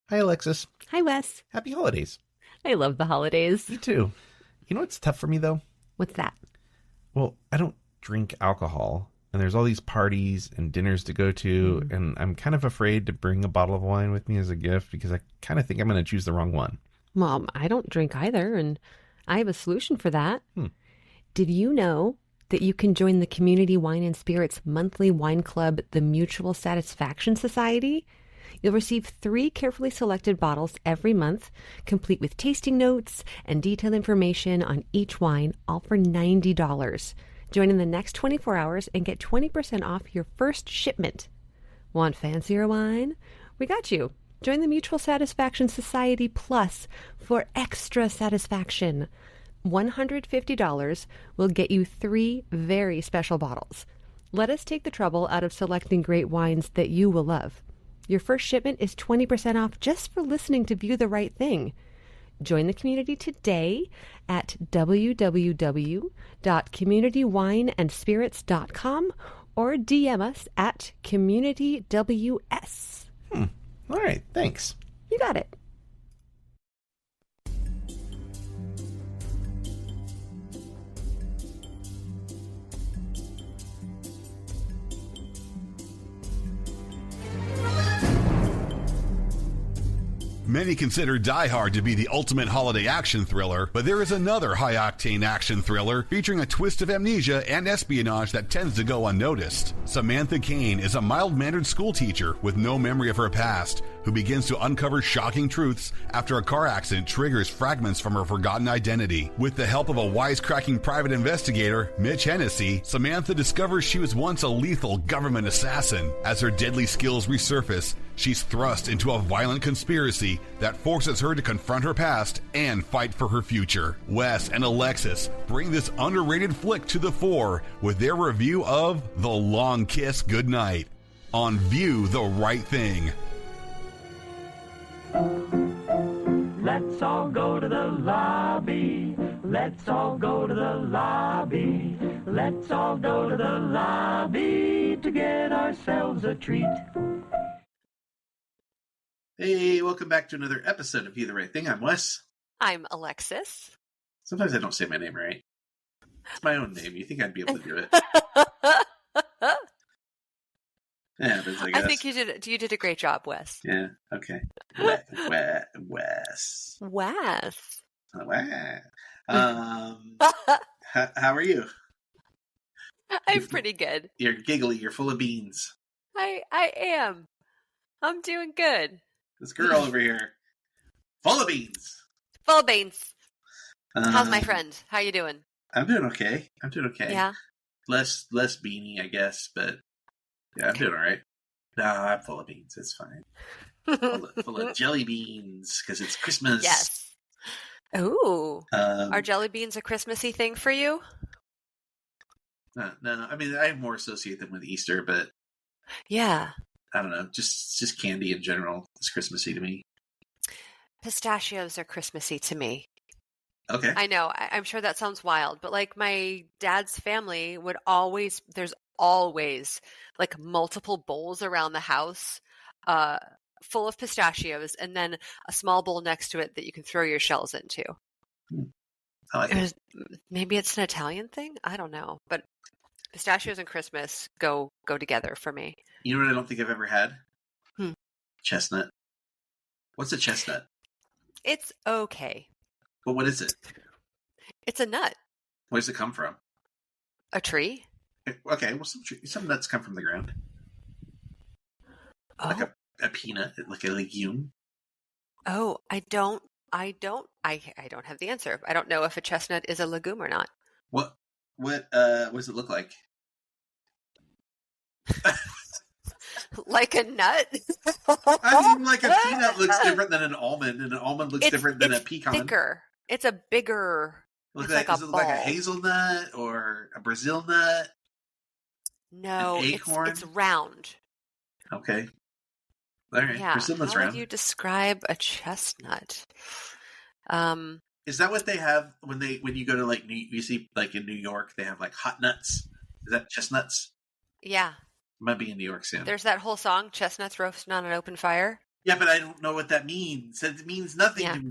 Hi, Alexis. Hi, Wes. Happy holidays. I love the holidays. Me too. You know what's tough for me, though? What's that? Well, I don't drink alcohol, and there's all these parties and dinners to go to, and I'm kind of afraid to bring a bottle of wine with me as a gift because I kind of think I'm going to choose the wrong one. Well, I don't drink either, and I have a solution for that. Hmm. Did you know that you can join the Community Wine and Spirits monthly wine club, the Mutual Satisfaction Society? You'll receive 3 carefully selected bottles every month, complete with tasting notes and detailed information on each wine, all for $90. Join in the next 24 hours and get 20% off your first shipment. Want fancier wine? We got you. Join the Mutual Satisfaction Society Plus for extra satisfaction. $150 will get you 3 very special bottles. Let us take the trouble out of selecting great wines that you will love. Your first shipment is 20% off just for listening to View the Right Thing. Join the community today at www.communitywineandspirits.com or DM us at CommunityWS. All right, thanks. You got it. Many consider Die Hard to be the ultimate holiday action thriller, but there is another high-octane action thriller featuring a twist of amnesia and espionage that tends to go unnoticed. Samantha Kane is a mild-mannered schoolteacher with no memory of her past, who begins to uncover shocking truths after a car accident triggers fragments from her forgotten identity. With the help of a wisecracking private investigator, Mitch Hennessy, Samantha discovers she was once a lethal government assassin. As her deadly skills resurface, she's thrust into a violent conspiracy that forces her to confront her past and fight for her future. Wes and Alexis bring this underrated flick to the fore with their review of The Long Kiss Goodnight on View the Right Thing. Let's all go to the lobby. Let's all go to the lobby. Let's all go to the lobby to get ourselves a treat. Hey, welcome back to another episode of View the Right Thing. I'm Wes. I'm Alexis. Sometimes I don't say my name right. It's my own name. You think I'd be able to do it? Yeah, but I guess. I think you did a great job, Wes. Yeah, okay. Wes. Wes. How are you? I'm pretty good. You're giggly. You're full of beans. I am. I'm doing good. This girl over here, full of beans. Full of beans. How's my friend? How you doing? I'm doing okay. Yeah. Less beanie, I guess, but yeah, I'm doing all right. No, I'm full of beans. It's fine. full of jelly beans because it's Christmas. Yes. Ooh. Um, Are jelly beans a Christmassy thing for you? No. I mean, I more associate them with Easter, but Yeah. I don't know. Just candy in general is Christmassy to me. Pistachios are Christmassy to me. Okay. I know. I'm sure that sounds wild, but like my dad's family would always, there's always like multiple bowls around the house full of pistachios and then a small bowl next to it that you can throw your shells into. I like it. Maybe it's an Italian thing? I don't know. But pistachios and Christmas go together for me. You know what I don't think I've ever had? Hmm. Chestnut. What's a chestnut? It's okay. Well, what is it? It's a nut. Where does it come from? A tree? Okay, well, some nuts come from the ground. Oh. Like a peanut, like a legume. Oh, I don't have the answer. I don't know if a chestnut is a legume or not. What does it look like? Like a nut? I mean, like a peanut looks different than an almond, and an almond looks different than a pecan. Thicker. It's a bigger. Does like it look like a hazelnut or a Brazil nut? No, an acorn? it's round. Okay. All right. Yeah. Brazil nut's How round. would you describe a chestnut? Is that what they have when you go to like you see like in New York they have like hot nuts? Is that chestnuts? Yeah. Might be in New York soon. There's that whole song, Chestnuts Roasting on an Open Fire. Yeah, but I don't know what that means. It means nothing Yeah. to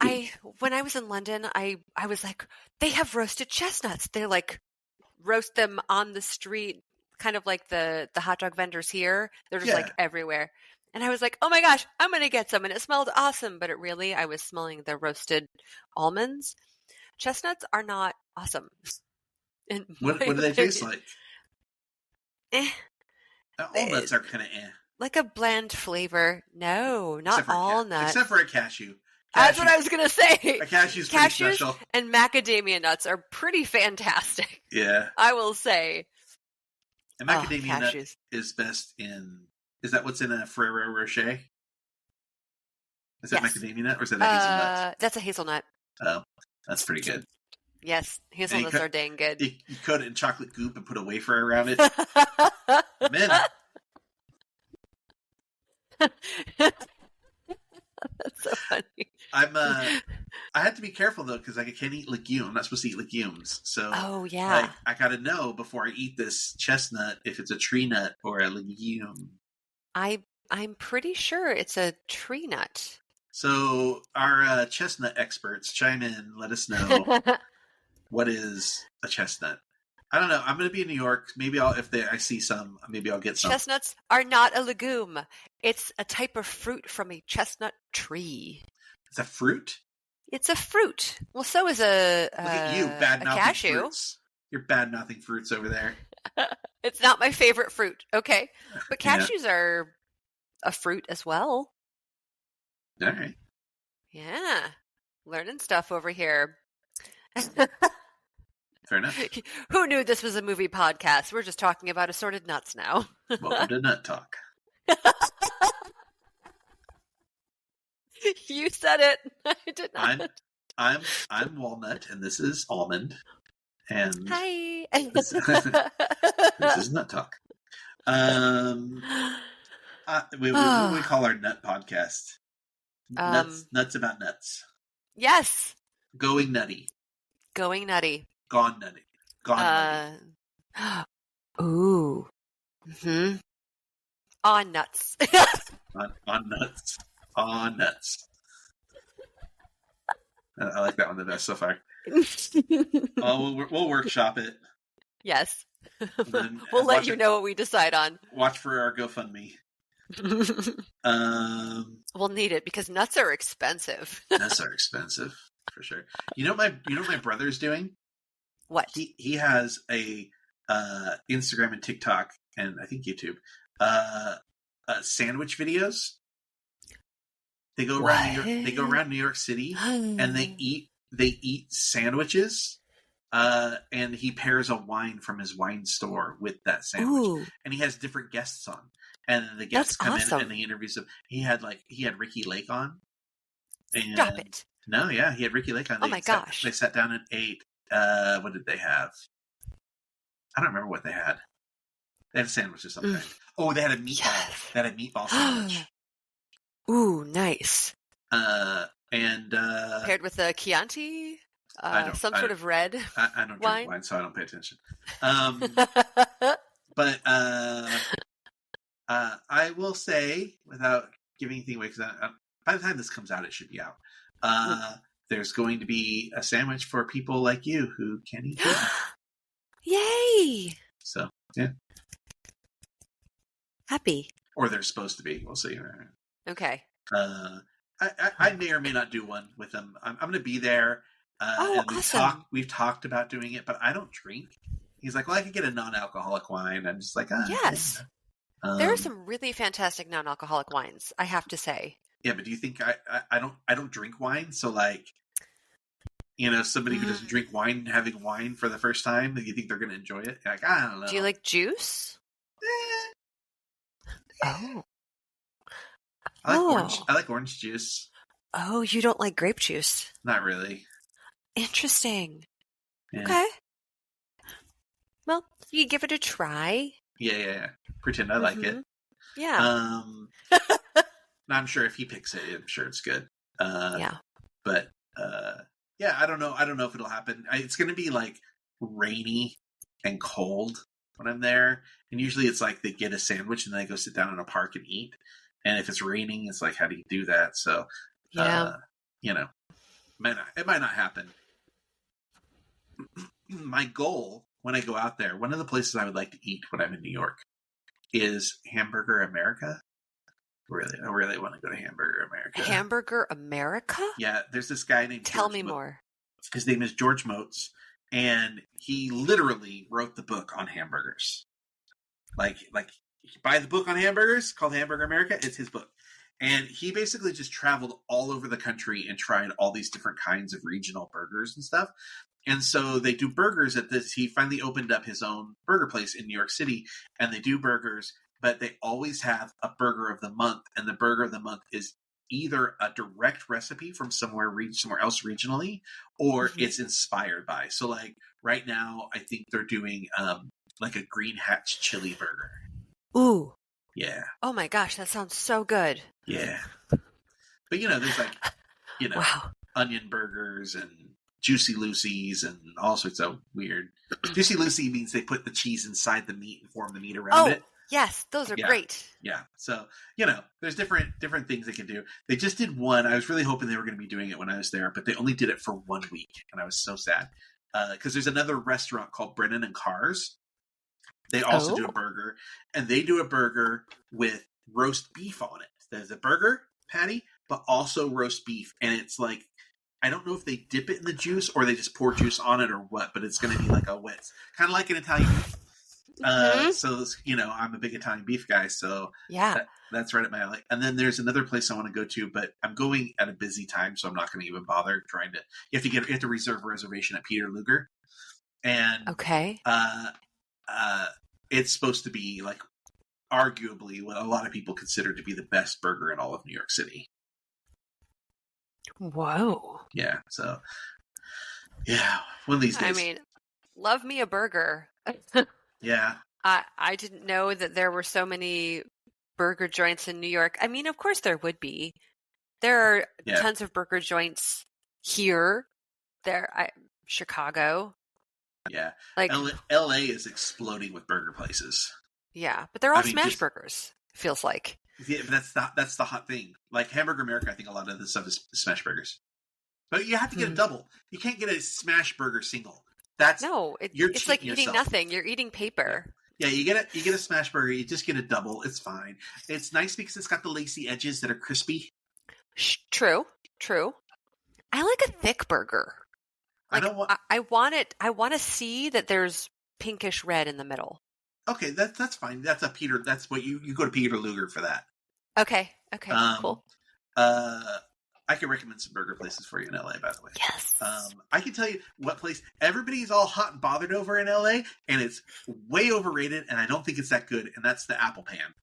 me. When I was in London, I was like, they have roasted chestnuts. They're like roast them on the street, kind of like the hot dog vendors here. They're just like everywhere. And I was like, oh my gosh, I'm going to get some. And it smelled awesome. But I was smelling the roasted almonds. Chestnuts are not awesome. What do they taste like? Eh. Walnuts are kind of Like a bland flavor. No, not all nuts. Except for a cashew. That's what I was going to say. A cashew's pretty special. And macadamia nuts are pretty fantastic. Yeah. I will say. And macadamia nut is best in... Is that what's in a Ferrero Rocher? Is that macadamia nut or is that a hazelnut? That's a hazelnut. Oh, that's pretty good. Yes, hazelnuts are dang good. You coat it in chocolate goop and put a wafer around it. Man. That's so funny. I had to be careful though because I can't eat legume. I'm not supposed to eat legumes. So I got to know before I eat this chestnut if it's a tree nut or a legume. I'm pretty sure it's a tree nut. So our chestnut experts chime in. Let us know what is a chestnut. I don't know. I'm going to be in New York. Maybe I see some, maybe I'll get some. Chestnuts are not a legume. It's a type of fruit from a chestnut tree. It's a fruit? It's a fruit. Well, so is a Look at you, bad-mouthing cashew. Fruits. You're bad-mouthing fruits over there. It's not my favorite fruit, okay? But cashews are a fruit as well. All right. Yeah. Learning stuff over here. Fair enough. Who knew this was a movie podcast? We're just talking about assorted nuts now. Welcome to Nut Talk. You said it. I did not. I'm walnut, and this is almond. And hi. This is Nut Talk. What do we call our nut podcast? Nuts about nuts. Yes. Going nutty. Going nutty. Gone nutty. Gone nutty. Ooh. Mm-hmm. On nuts. on nuts. On nuts. I like that one the best so far. We'll workshop it. Yes. We'll let you know what we decide on. Watch for our GoFundMe. We'll need it because nuts are expensive. Nuts are expensive for sure. You know what my brother's doing? What? He has a Instagram and TikTok and I think YouTube sandwich videos. They go around New York. They go around New York City and they eat sandwiches. And he pairs a wine from his wine store with that sandwich. Ooh. And he has different guests on. And the guests come in and he interviews them. He had Ricky Lake on. And stop it. No, yeah, he had Ricky Lake on. Oh my gosh. They sat down and ate. What did they have? I don't remember what they had. They had a sandwich or something. Oh, they had a meatball. Yes. They had a meatball sandwich. Ooh, nice. And paired with a Chianti, sort of red. I don't drink wine, so I don't pay attention. But I will say, without giving anything away, because by the time this comes out, it should be out. There's going to be a sandwich for people like you who can't eat gluten. Yay! So, yeah. Happy. Or they're supposed to be. We'll see. Okay. I may or may not do one with them. I'm going to be there. And awesome. We've talked about doing it, but I don't drink. He's like, well, I could get a non-alcoholic wine. I'm just like, yes. There are some really fantastic non-alcoholic wines, I have to say. Yeah, but do you think I don't drink wine? So like, somebody who doesn't drink wine having wine for the first time, do you think they're going to enjoy it? Like, I don't know. Do you like juice? Oh. I like orange juice. Oh, you don't like grape juice? Not really. Interesting. Yeah. Okay. Well, you give it a try. Yeah. Pretend I like it. Yeah. I'm sure if he picks it, I'm sure it's good. Yeah. But yeah, I don't know. I don't know if it'll happen. It's going to be like rainy and cold. when I'm there. And usually it's like they get a sandwich and then they go sit down in a park and eat. And if it's raining, it's like, how do you do that? So, Yeah. you know, it might not happen. My goal when I go out there, one of the places I would like to eat when I'm in New York is Hamburger America. I really want to go to Hamburger America. Hamburger America? Yeah, there's this guy named Tell George me more. His name is George Motes, and he literally wrote the book on hamburgers. Like you buy the book on hamburgers called Hamburger America, it's his book. And he basically just traveled all over the country and tried all these different kinds of regional burgers and stuff. And so they do burgers at this. He finally opened up his own burger place in New York City, and they do burgers, but they always have a burger of the month. And the burger of the month is either a direct recipe from somewhere else regionally, or it's inspired by. So like right now, I think they're doing like a green hatch chili burger. Ooh. Yeah. Oh my gosh, that sounds so good. Yeah. But there's like, Wow. onion burgers and Juicy Lucy's and all sorts of weird. Juicy Lucy means they put the cheese inside the meat and form the meat around it. Yes, those are great. Yeah. So, there's different things they can do. They just did one. I was really hoping they were going to be doing it when I was there, but they only did it for 1 week. And I was so sad. Because there's another restaurant called Brennan and Cars. They also do a burger. And they do a burger with roast beef on it. There's a burger patty, but also roast beef. And it's like, I don't know if they dip it in the juice or they just pour juice on it or what, but it's going to be like a wet, kind of like an Italian beef. So, I'm a big Italian beef guy, so yeah, that's right up my alley. And then there's another place I want to go to, but I'm going at a busy time, so I'm not going to even bother trying to. You have to reserve a reservation at Peter Luger, and it's supposed to be like arguably what a lot of people consider to be the best burger in all of New York City. Whoa. Yeah. So, yeah, one of these days. I mean, love me a burger. Yeah. I didn't know that there were so many burger joints in New York. I mean, of course there would be. There are tons of burger joints here. Chicago. Yeah. Like LA is exploding with burger places. Yeah, but they're all smash burgers, feels like. Yeah, but that's the hot thing. Like Hamburger America, I think a lot of this stuff is smash burgers. But you have to get a double. You can't get a smash burger single. It's like eating yourself. Nothing. You're eating paper. Yeah, you get a smash burger. You just get a double. It's fine. It's nice because it's got the lacy edges that are crispy. True. I like a thick burger. Like, I want it. I want to see that there's pinkish red in the middle. Okay, that's fine. That's Peter. That's what you go to Peter Luger for that. Okay. Cool. I can recommend some burger places for you in LA, by the way. Yes. I can tell you what place everybody's all hot and bothered over in LA, and it's way overrated, and I don't think it's that good, and that's the Apple Pan.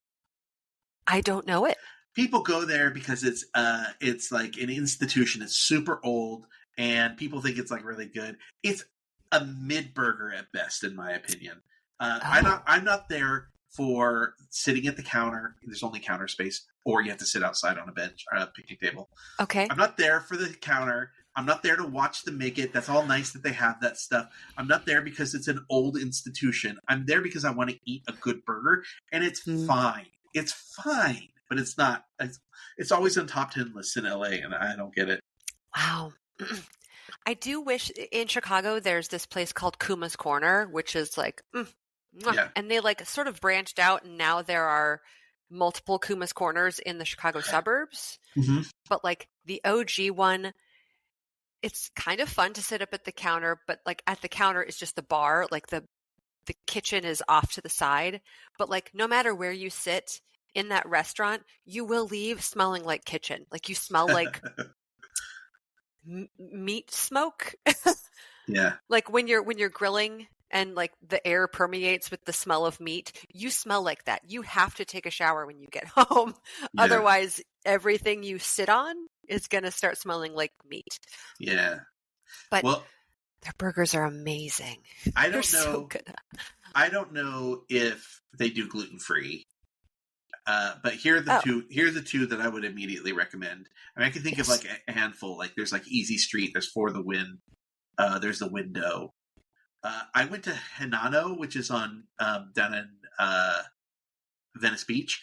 I don't know it. People go there because it's like an institution. It's super old, and people think it's like really good. It's a mid burger at best, in my opinion. I'm not there for sitting at the counter. There's only counter space, or you have to sit outside on a bench or a picnic table. Okay. I'm not there for the counter. I'm not there to watch them make it. That's all nice that they have that stuff. I'm not there because it's an old institution. I'm there because I want to eat a good burger, and it's fine. It's fine, but it's not. It's always on top 10 lists in LA, and I don't get it. Wow. I do wish in Chicago there's this place called Kuma's Corner, which is like, and they like sort of branched out, and now there are multiple Kuma's Corners in the Chicago suburbs. Mm-hmm. But like the OG one, it's kind of fun to sit up at the counter, but like at the counter is just the bar, like the kitchen is off to the side. But like no matter where you sit in that restaurant, you will leave smelling like kitchen. Like you smell like meat smoke. Yeah. Like when you're grilling and like the air permeates with the smell of meat, you smell like that. You have to take a shower when you get home. Yeah. Otherwise, everything you sit on is going to start smelling like meat. Yeah. But their burgers are amazing. I don't know. So good. I don't know if they do gluten-free. But here are the two that I would immediately recommend. I mean, I can think of like a handful. Like there's like Easy Street. There's For the Win. There's The Window. I went to Hinano, which is on down in Venice Beach.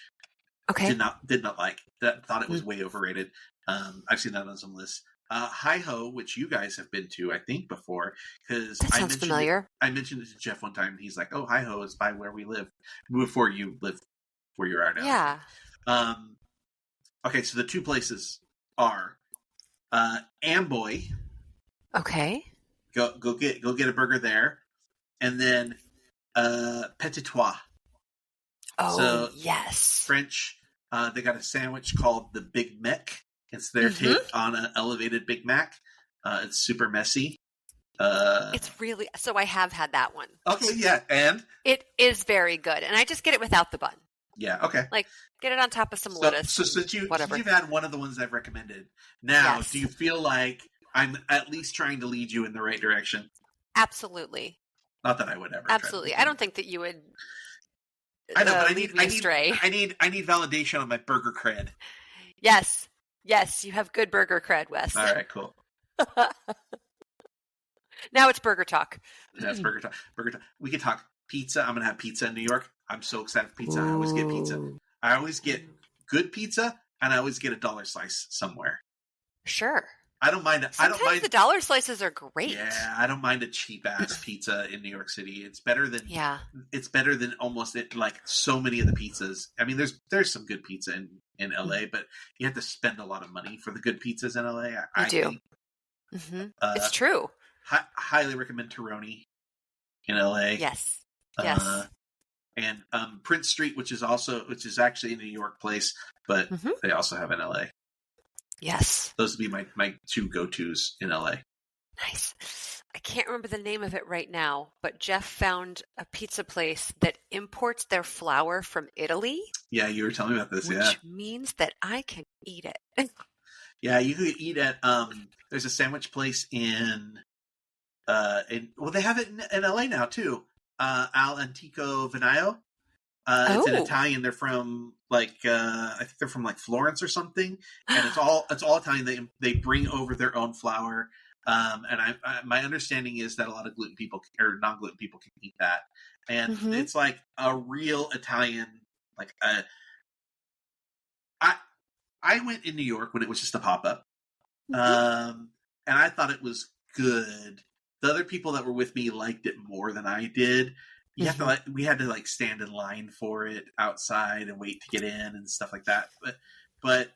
Okay. Did not like that. Thought it was way overrated. I've seen that on some lists. Hi Ho, which you guys have been to, I think, before, because That sounds familiar. I mentioned it to Jeff one time, and he's like, "Oh, Hi Ho is by where we live before you live where you are now." Yeah. Okay, so the two places are Amboy. Okay. Go get a burger there, and then Petit Trois. Oh, So, yes. French. They got a sandwich called the Big Mac. It's their take on an elevated Big Mac. It's super messy. It's really so. I have had that one. Okay, yeah, and it is very good, and I just get it without the bun. Yeah, okay. Like get it on top of some lettuce. So since you've had one of the ones I've recommended, now Yes. do you feel like I'm at least trying to lead you in the right direction? Absolutely. Not that I would ever. Absolutely. I don't think that you would. I know, but lead me astray. I need validation on my burger cred. Yes. Yes, you have good burger cred, Wes. All right, cool. Now it's burger talk. That's burger talk. Burger talk. We can talk pizza. I'm gonna have pizza in New York. I'm so excited for pizza. I always get pizza. I always get good pizza, and I always get a dollar slice somewhere. Sure. I don't mind. Sometimes the dollar slices are great. Yeah, I don't mind a cheap ass pizza in New York City. It's better than It's better than almost like so many of the pizzas. I mean, there's some good pizza in LA, but you have to spend a lot of money for the good pizzas in LA. I do. Think. It's true. Highly recommend Teroni in LA. Yes. And Prince Street, which is actually a New York place, but they also have in LA. Yes. Those would be my two go-tos in LA. Nice. I can't remember the name of it right now, but Jeff found a pizza place that imports their flour from Italy. Yeah, you were telling me about this, which means that I can eat it. Yeah, you could eat at there's a sandwich place in they have it in LA now too. Al Antico Vinaio. It's an Italian. They're from I think they're from Florence or something, and it's all Italian. They bring over their own flour, and my understanding is that a lot of gluten people or non-gluten people can eat that, and it's like a real Italian. I went in New York when it was just a pop up, and I thought it was good. The other people that were with me liked it more than I did. We had to stand in line for it outside and wait to get in and stuff like that. But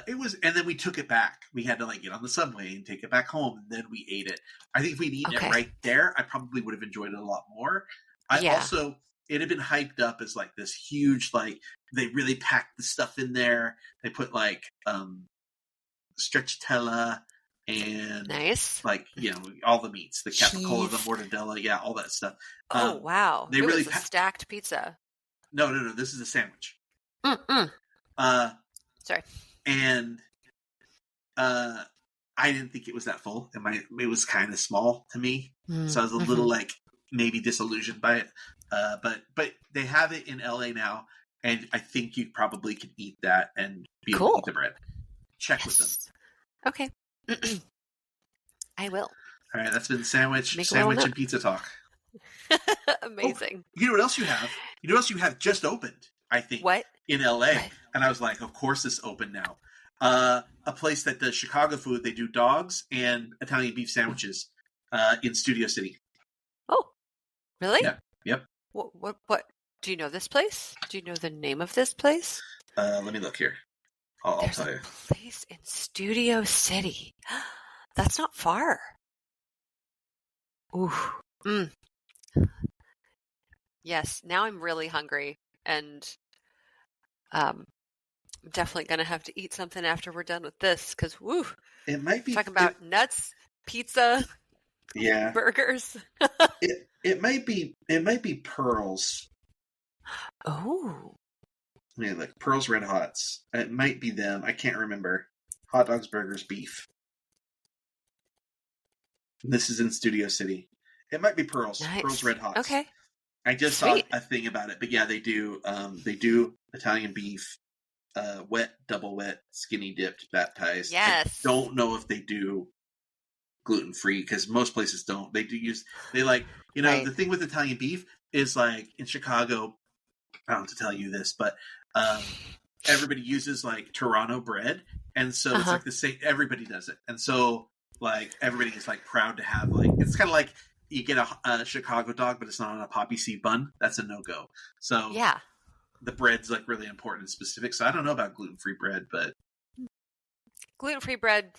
it was, and then we took it back. We had to get on the subway and take it back home, and then we ate it. I think if we'd eaten it right there, I probably would have enjoyed it a lot more. It had been hyped up as this huge, they really packed the stuff in there. They put stracciatella and all the meats, the capicola, the mortadella, all that stuff. Oh wow! They really was a stacked pizza. No. This is a sandwich. Sorry. And I didn't think it was that full. It was kind of small to me, so I was a little maybe disillusioned by it. But they have it in LA now, and I think you probably could eat that and be able to eat the bread. Check with them. Okay. I will. All right, that's been sandwich and pizza talk. Amazing. You know what else you have? You know what else you have just opened, I think. What? In LA. What? And I was like, of course it's open now. A place that does Chicago food. They do dogs and Italian beef sandwiches in Studio City. Oh, really? Yeah. Yep. What? Do you know this place? Do you know the name of this place? Let me look here. I'll tell you. There's a place in Studio City. That's not far. Ooh. Yes, now I'm really hungry, and I'm definitely going to have to eat something after we're done with this, because woo, it might be talking about nuts, pizza, burgers. it might be Pearls. Oh. Yeah, Pearls Red Hots. It might be them. I can't remember. Hot dogs, burgers, beef. This is in Studio City. It might be Pearls. Nice. Pearls Red Hots. Okay. I just saw a thing about it, but yeah, they do. They do Italian beef, wet, double wet, skinny dipped, baptized. Yes. I don't know if they do gluten free because most places don't. They do use Right. the thing with Italian beef is like in Chicago. I don't have to tell you this, but everybody uses like Toronto bread, and so it's like the same. Everybody does it, and so like everybody is like proud to have like it's kind of like you get a Chicago dog, but it's not on a poppy seed bun. That's a no go. So Yeah. the bread's like really important and specific. So I don't know about gluten free bread, but Gluten-free bread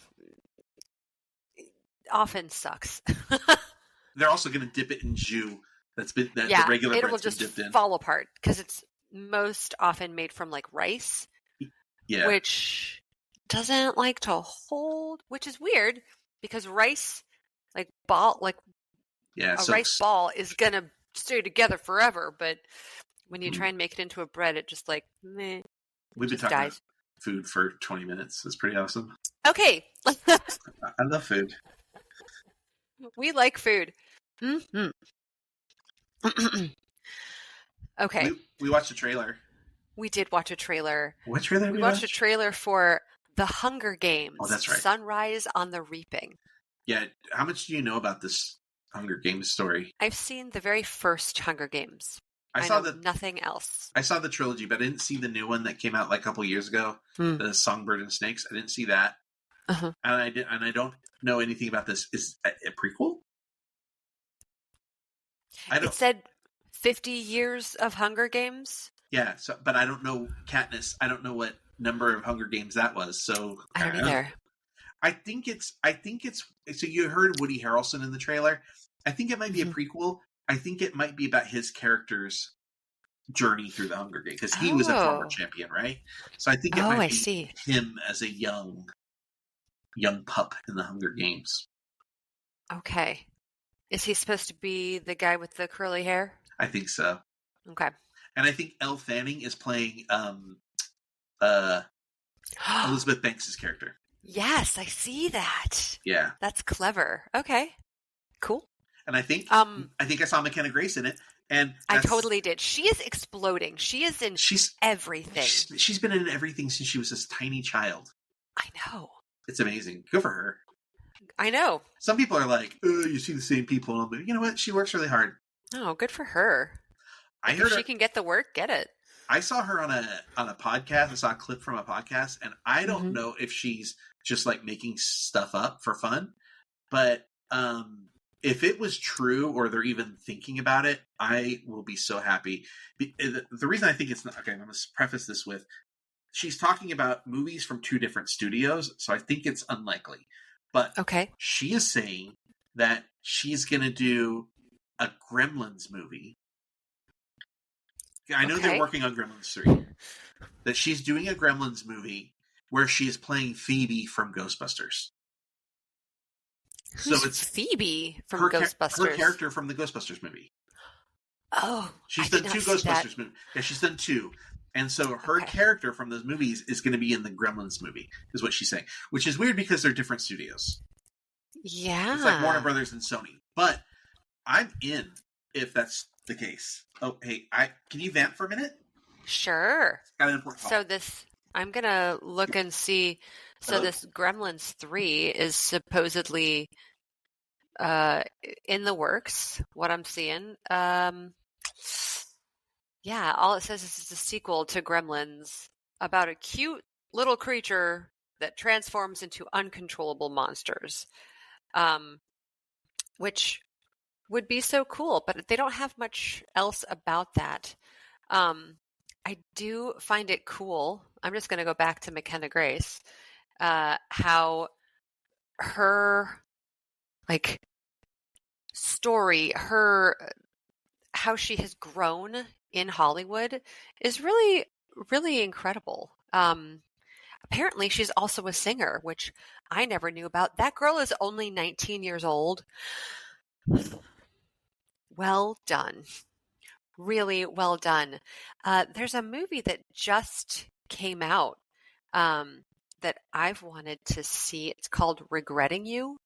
often sucks. they're also going to dip it in jus. The regular it will bread's been just dipped in. fall apart because it's most often made from like rice, Yeah, which doesn't like to hold, which is weird because rice, like yeah. a So rice ball is gonna stay together forever, but when you try and make it into a bread, it just like meh, we've been just talking dies. about food for 20 minutes. That's pretty awesome. Okay, I love food. we like food. Mhm. Okay, We watched a trailer. we did watch a trailer. What trailer did We we watched watch? a trailer for The Hunger Games. Oh, that's right. Sunrise on the Reaping. Yeah. How much do you know about this Hunger Games story? I've seen the very first Hunger Games. I saw know nothing else. I saw the trilogy, but I didn't see the new one that came out like a couple years ago. The Songbird and Snakes. I didn't see that, and I don't know anything about this. Is it a prequel? It said 50 years of Hunger Games. Yeah, but I don't know Katniss. I don't know what number of Hunger Games that was. So I don't either. I think it's. So you heard Woody Harrelson in the trailer. I think it might be a prequel. I think it might be about his character's journey through the Hunger Games because he was a former champion, right? So I think it might be him as a young pup in the Hunger Games. Okay. Is he supposed to be the guy with the curly hair? I think so. Okay. And I think Elle Fanning is playing Elizabeth Banks' character. Yes, I see that. Yeah. That's clever. Okay. Cool. And I think I saw McKenna Grace in it. And I totally did. She is exploding. She is in everything. She's been in everything since she was this tiny child. I know. It's amazing. Good for her. I know. Some people are like, "Oh, you see the same people." But you know what? She works really hard. Oh, good for her. If she can get the work, get it. I saw her on a podcast. I saw a clip from a podcast, and I don't know if she's just like making stuff up for fun. But if it was true, or they're even thinking about it, I will be so happy. The reason I think it's not okay. I'm going to preface this with she's talking about movies from two different studios, so I think it's unlikely. But she is saying that she's going to do a Gremlins movie. I know they're working on Gremlins 3. That she's doing a Gremlins movie where she is playing Phoebe from Ghostbusters. Who's it's Phoebe from Ghostbusters? Her character from the Ghostbusters movie. Oh, she's done 2 Ghostbusters movies. Yeah, she's done 2. And so her character from those movies is going to be in the Gremlins movie, is what she's saying. Which is weird because they're different studios. Yeah. It's like Warner Brothers and Sony. But I'm in if that's the case. Oh, hey, can you vamp for a minute? Sure. Got an important call. So I'm going to look and see. So this Gremlins 3 is supposedly in the works, what I'm seeing. Yeah, all it says is it's a sequel to Gremlins about a cute little creature that transforms into uncontrollable monsters, which would be so cool, but they don't have much else about that. I do find it cool. I'm just going to go back to McKenna Grace, how her story, how she has grown in Hollywood is really, really incredible. Apparently she's also a singer, which I never knew about. That girl is only 19 years old. Well done. Really well done. There's a movie that just came out that I've wanted to see. It's called Regretting You.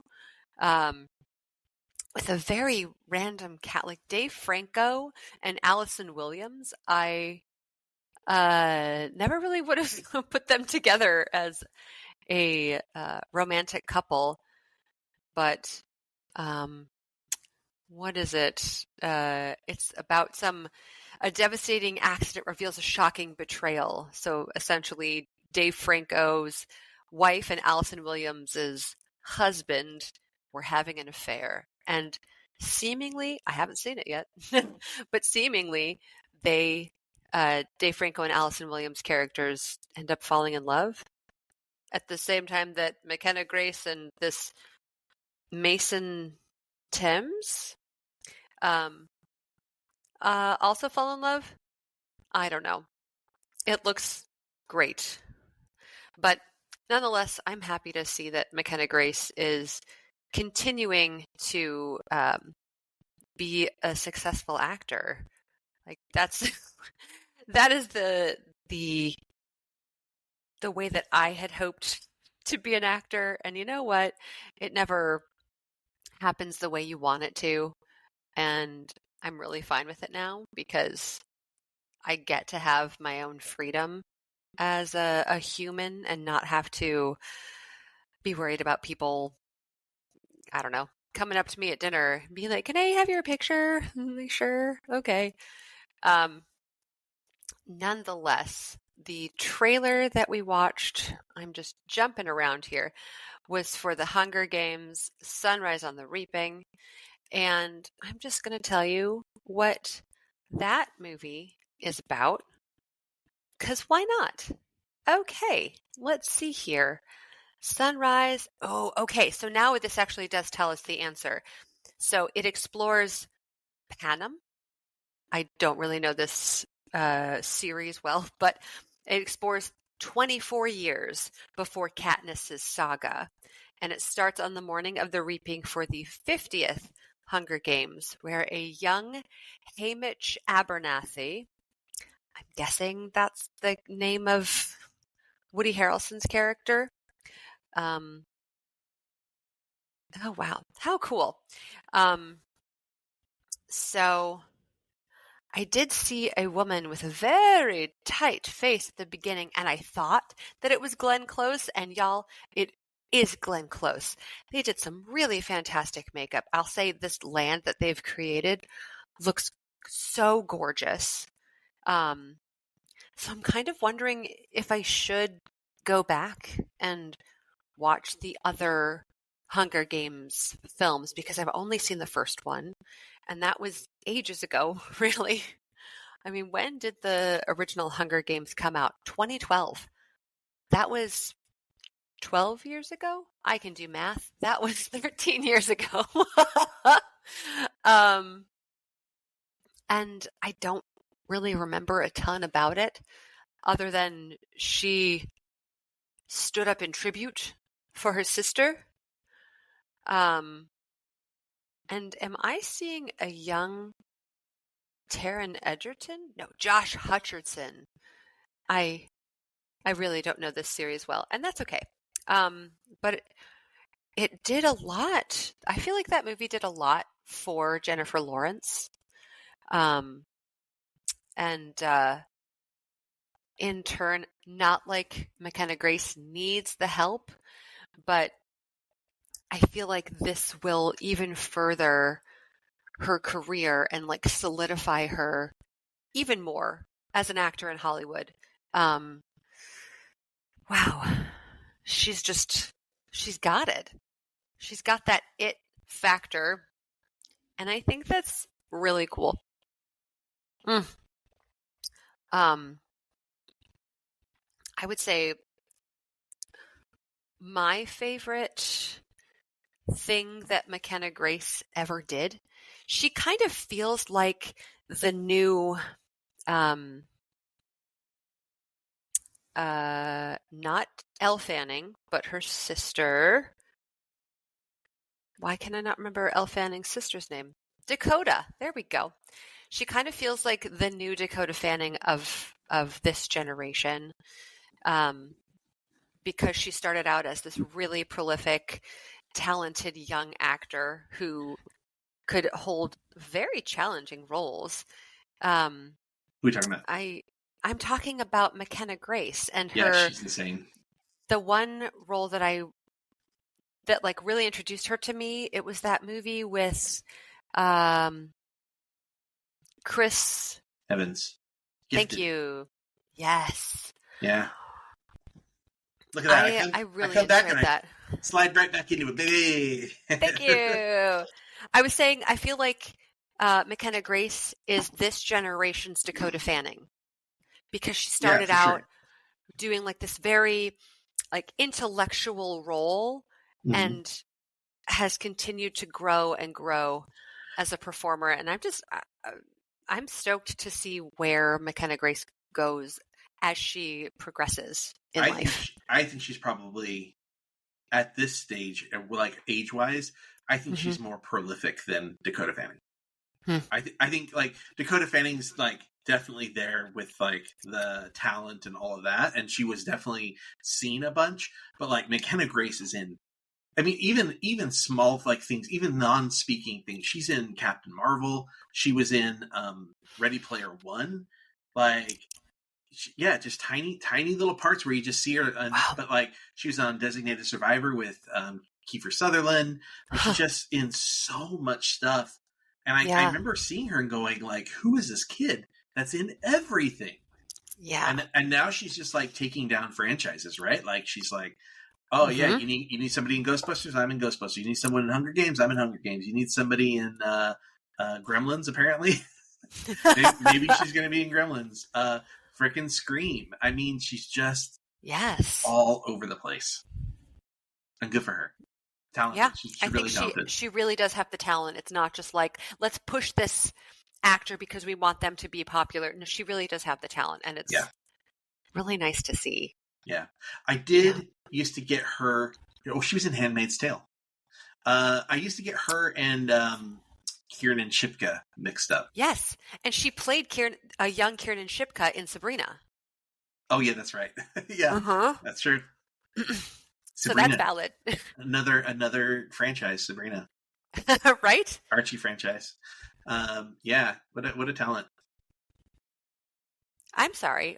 With a very random cat, like Dave Franco and Allison Williams. I never really would have put them together as a romantic couple, but what is it? It's about a devastating accident reveals a shocking betrayal. So essentially, Dave Franco's wife and Allison Williams's husband were having an affair, and seemingly, I haven't seen it yet, but seemingly, Dave Franco and Allison Williams characters end up falling in love at the same time that McKenna Grace and this Mason Thames also fall in love. I don't know. It looks great. But nonetheless, I'm happy to see that McKenna Grace is continuing to be a successful actor. Like that is the way that I had hoped to be an actor. And you know what? It never happens the way you want it to. And I'm really fine with it now because I get to have my own freedom as a human and not have to be worried about people, I don't know, coming up to me at dinner and being like, "Can I have your picture?" I'm like, "Sure, okay." Nonetheless, the trailer that we watched, I'm just jumping around here, was for the Hunger Games, Sunrise on the Reaping. And I'm just going to tell you what that movie is about. Because why not? Okay, let's see here. Sunrise. Oh, okay. So now this actually does tell us the answer. So it explores Panem. I don't really know this series well, but it explores 24 years before Katniss's saga. And it starts on the morning of the reaping for the 50th Hunger Games, where a young Hamish Abernathy, I'm guessing that's the name of Woody Harrelson's character. Oh, wow. How cool. So I did see a woman with a very tight face at the beginning, and I thought that it was Glenn Close, and y'all, it is Glenn Close. They did some really fantastic makeup. I'll say this land that they've created looks so gorgeous. So I'm kind of wondering if I should go back and watch the other Hunger Games films because I've only seen the first one, and that was ages ago, really. I mean, when did the original Hunger Games come out? 2012. That was 12 years ago? I can do math. That was 13 years ago. And I don't really remember a ton about it other than she stood up in tribute for her sister. And am I seeing a young Taron Egerton? No, Josh Hutcherson. I really don't know this series well, and that's okay. But it did a lot. I feel like that movie did a lot for Jennifer Lawrence. And in turn, not like McKenna Grace needs the help, but I feel like this will even further her career and like solidify her even more as an actor in Hollywood. Wow. She's got it. She's got that it factor. And I think that's really cool. I would say my favorite thing that McKenna Grace ever did, she kind of feels like the new, not Elle Fanning, but her sister. Why can I not remember Elle Fanning's sister's name? Dakota. There we go. She kind of feels like the new Dakota Fanning of this generation, because she started out as this really prolific, talented young actor who could hold very challenging roles. Who are you talking about? I'm talking about McKenna Grace and Yeah, her. she's insane. The one role that that like really introduced her to me, it was that movie with Chris. Evans. Thank Gifted. you. Yes. Yeah. Look at that. I really come back enjoyed and that. I slide right back into it, baby. Thank you. I was saying, I feel like McKenna Grace is this generation's Dakota Fanning, because she started out doing like this very like intellectual role and has continued to grow and grow as a performer. And I'm stoked to see where McKenna Grace goes as she progresses in life. I think she's probably at this stage, like age-wise, I think she's more prolific than Dakota Fanning. I think like Dakota Fanning's like definitely there with like the talent and all of that, and she was definitely seen a bunch. But like McKenna Grace is in, I mean, even small like things, even non-speaking things. She's in Captain Marvel. She was in Ready Player One. Like, just tiny little parts where you just see her. But like, she was on Designated Survivor with Kiefer Sutherland. She's just in so much stuff. And I remember seeing her and going like, who is this kid that's in everything? Yeah. And now she's just like taking down franchises, right? Like she's like, oh yeah, you need somebody in Ghostbusters, I'm in Ghostbusters. You need someone in Hunger Games, I'm in Hunger Games. You need somebody in Gremlins, apparently. Maybe she's going to be in Gremlins. Frickin' Scream. I mean, she's just all over the place. And good for her. Talented. Yeah, She's I really think talented. she really does have the talent. It's not just like, let's push this actor because we want them to be popular. No, she really does have the talent, and it's really nice to see. Yeah. I did used to get her. Oh, she was in Handmaid's Tale. I used to get her and Kiernan Shipka mixed up. Yes, and she played a young Kiernan Shipka in Sabrina. Oh yeah, that's right. That's true. So that's valid. another franchise, Sabrina. Right? Archie franchise. What a talent. I'm sorry.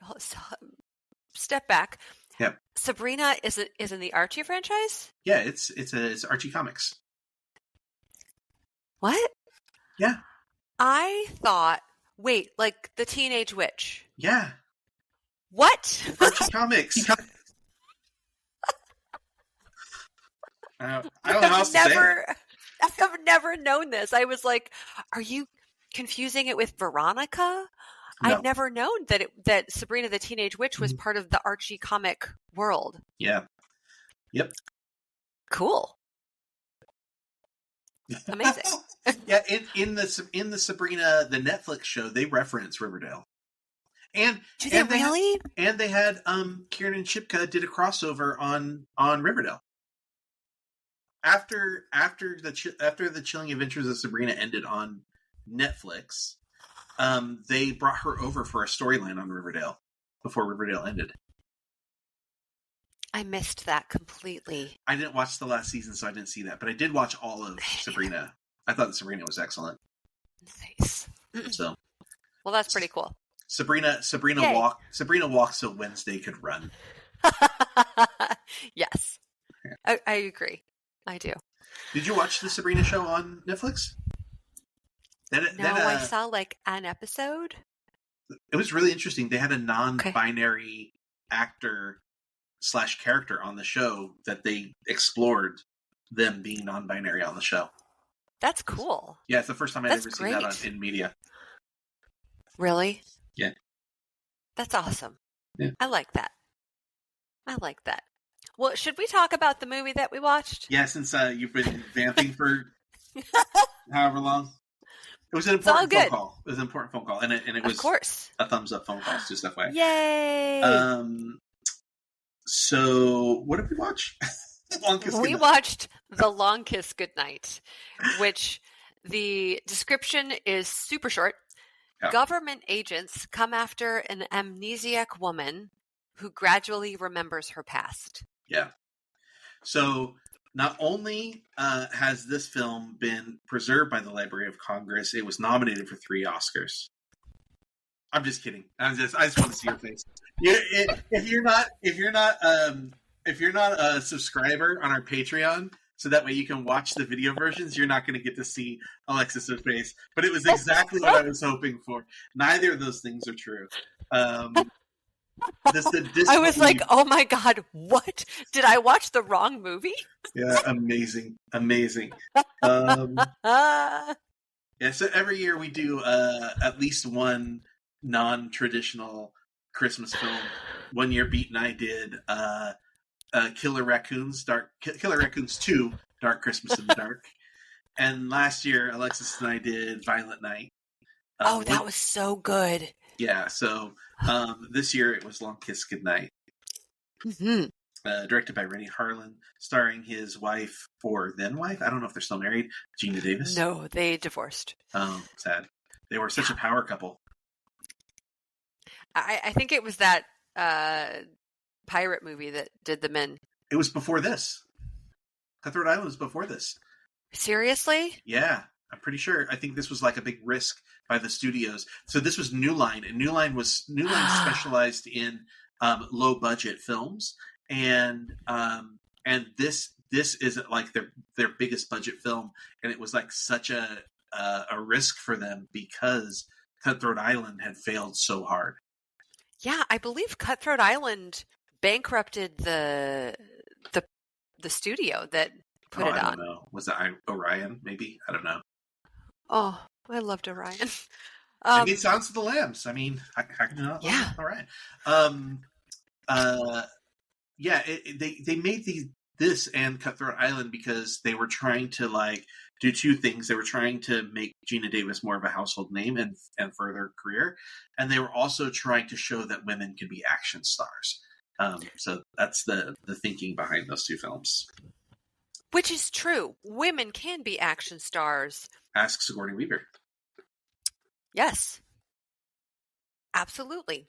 Step back. Yep. Sabrina is in the Archie franchise? Yeah, it's Archie Comics. What? Yeah. I thought, wait, like the Teenage Witch. Yeah. What? Archie Comics. I don't know how else to say it. I've never known this. I was like, are you confusing it with Veronica? No. I'd never known that Sabrina the Teenage Witch was part of the Archie comic world. Yeah. Yep. Cool. Amazing. Yeah, in the Sabrina the Netflix show, they reference Riverdale. And do they really? They had Kiernan Shipka did a crossover on Riverdale. After the Chilling Adventures of Sabrina ended on Netflix, they brought her over for a storyline on Riverdale before Riverdale ended. I missed that completely. I didn't watch the last season, so I didn't see that, but I did watch all of Sabrina. I thought Sabrina was excellent. Nice. So, well, that's pretty cool. Sabrina walked so Wednesday could run. Yes, I agree. I do. Did you watch the Sabrina show on Netflix? I saw like an episode. It was really interesting. They had a non-binary actor / character on the show that they explored them being non-binary on the show. That's cool. Yeah, it's the first time I've ever seen that in media. Really? Yeah. That's awesome. Yeah. I like that. Well, should we talk about the movie that we watched? Yeah, since you've been vamping for however long. It was an important phone call. It was an important phone call. And it was, of course, a thumbs up phone call, just FYI. Yay! So, what did we watch? We watched The Long Kiss Goodnight, which the description is super short. Yeah. Government agents come after an amnesiac woman who gradually remembers her past. Yeah. So not only has this film been preserved by the Library of Congress, it was nominated for 3 Oscars. I'm just kidding. I just want to see your face. If you're not a subscriber on our Patreon, so that way you can watch the video versions. You're not going to get to see Alexis's face, but it was exactly what I was hoping for. Neither of those things are true. I was like, oh my God, what? Did I watch the wrong movie? Yeah, amazing. Yeah, so every year we do at least one non-traditional Christmas film. One year, Beat and I did Killer Raccoons 2, Dark Christmas in the Dark. And last year, Alexis and I did Violent Night. That was so good. Yeah, so this year it was Long Kiss Goodnight. Mm-hmm. Directed by Rennie Harlan, starring his wife, or then wife, I don't know if they're still married, Gina Davis. No, they divorced. Oh, sad. They were such a power couple. I think it was that pirate movie that did them in. It was before this. Cutthroat Island was before this. Seriously? Yeah, I'm pretty sure. I think this was like a big risk by the studios. So this was New Line, and New Line specialized in low budget films, and this isn't like their biggest budget film, and it was like such a risk for them because Cutthroat Island had failed so hard. Yeah, I believe Cutthroat Island bankrupted the studio that put it on. I don't know. Was it Orion? Maybe, I don't know. Oh, I loved Orion. I mean, Silence of the Lambs. I mean, I can not. Yeah. Orion. Yeah. They made this and Cutthroat Island because they were trying to like do two things. They were trying to make Gina Davis more of a household name and further her career, and they were also trying to show that women can be action stars. So that's the thinking behind those two films. Which is true. Women can be action stars. Ask Sigourney Weaver. Yes. Absolutely.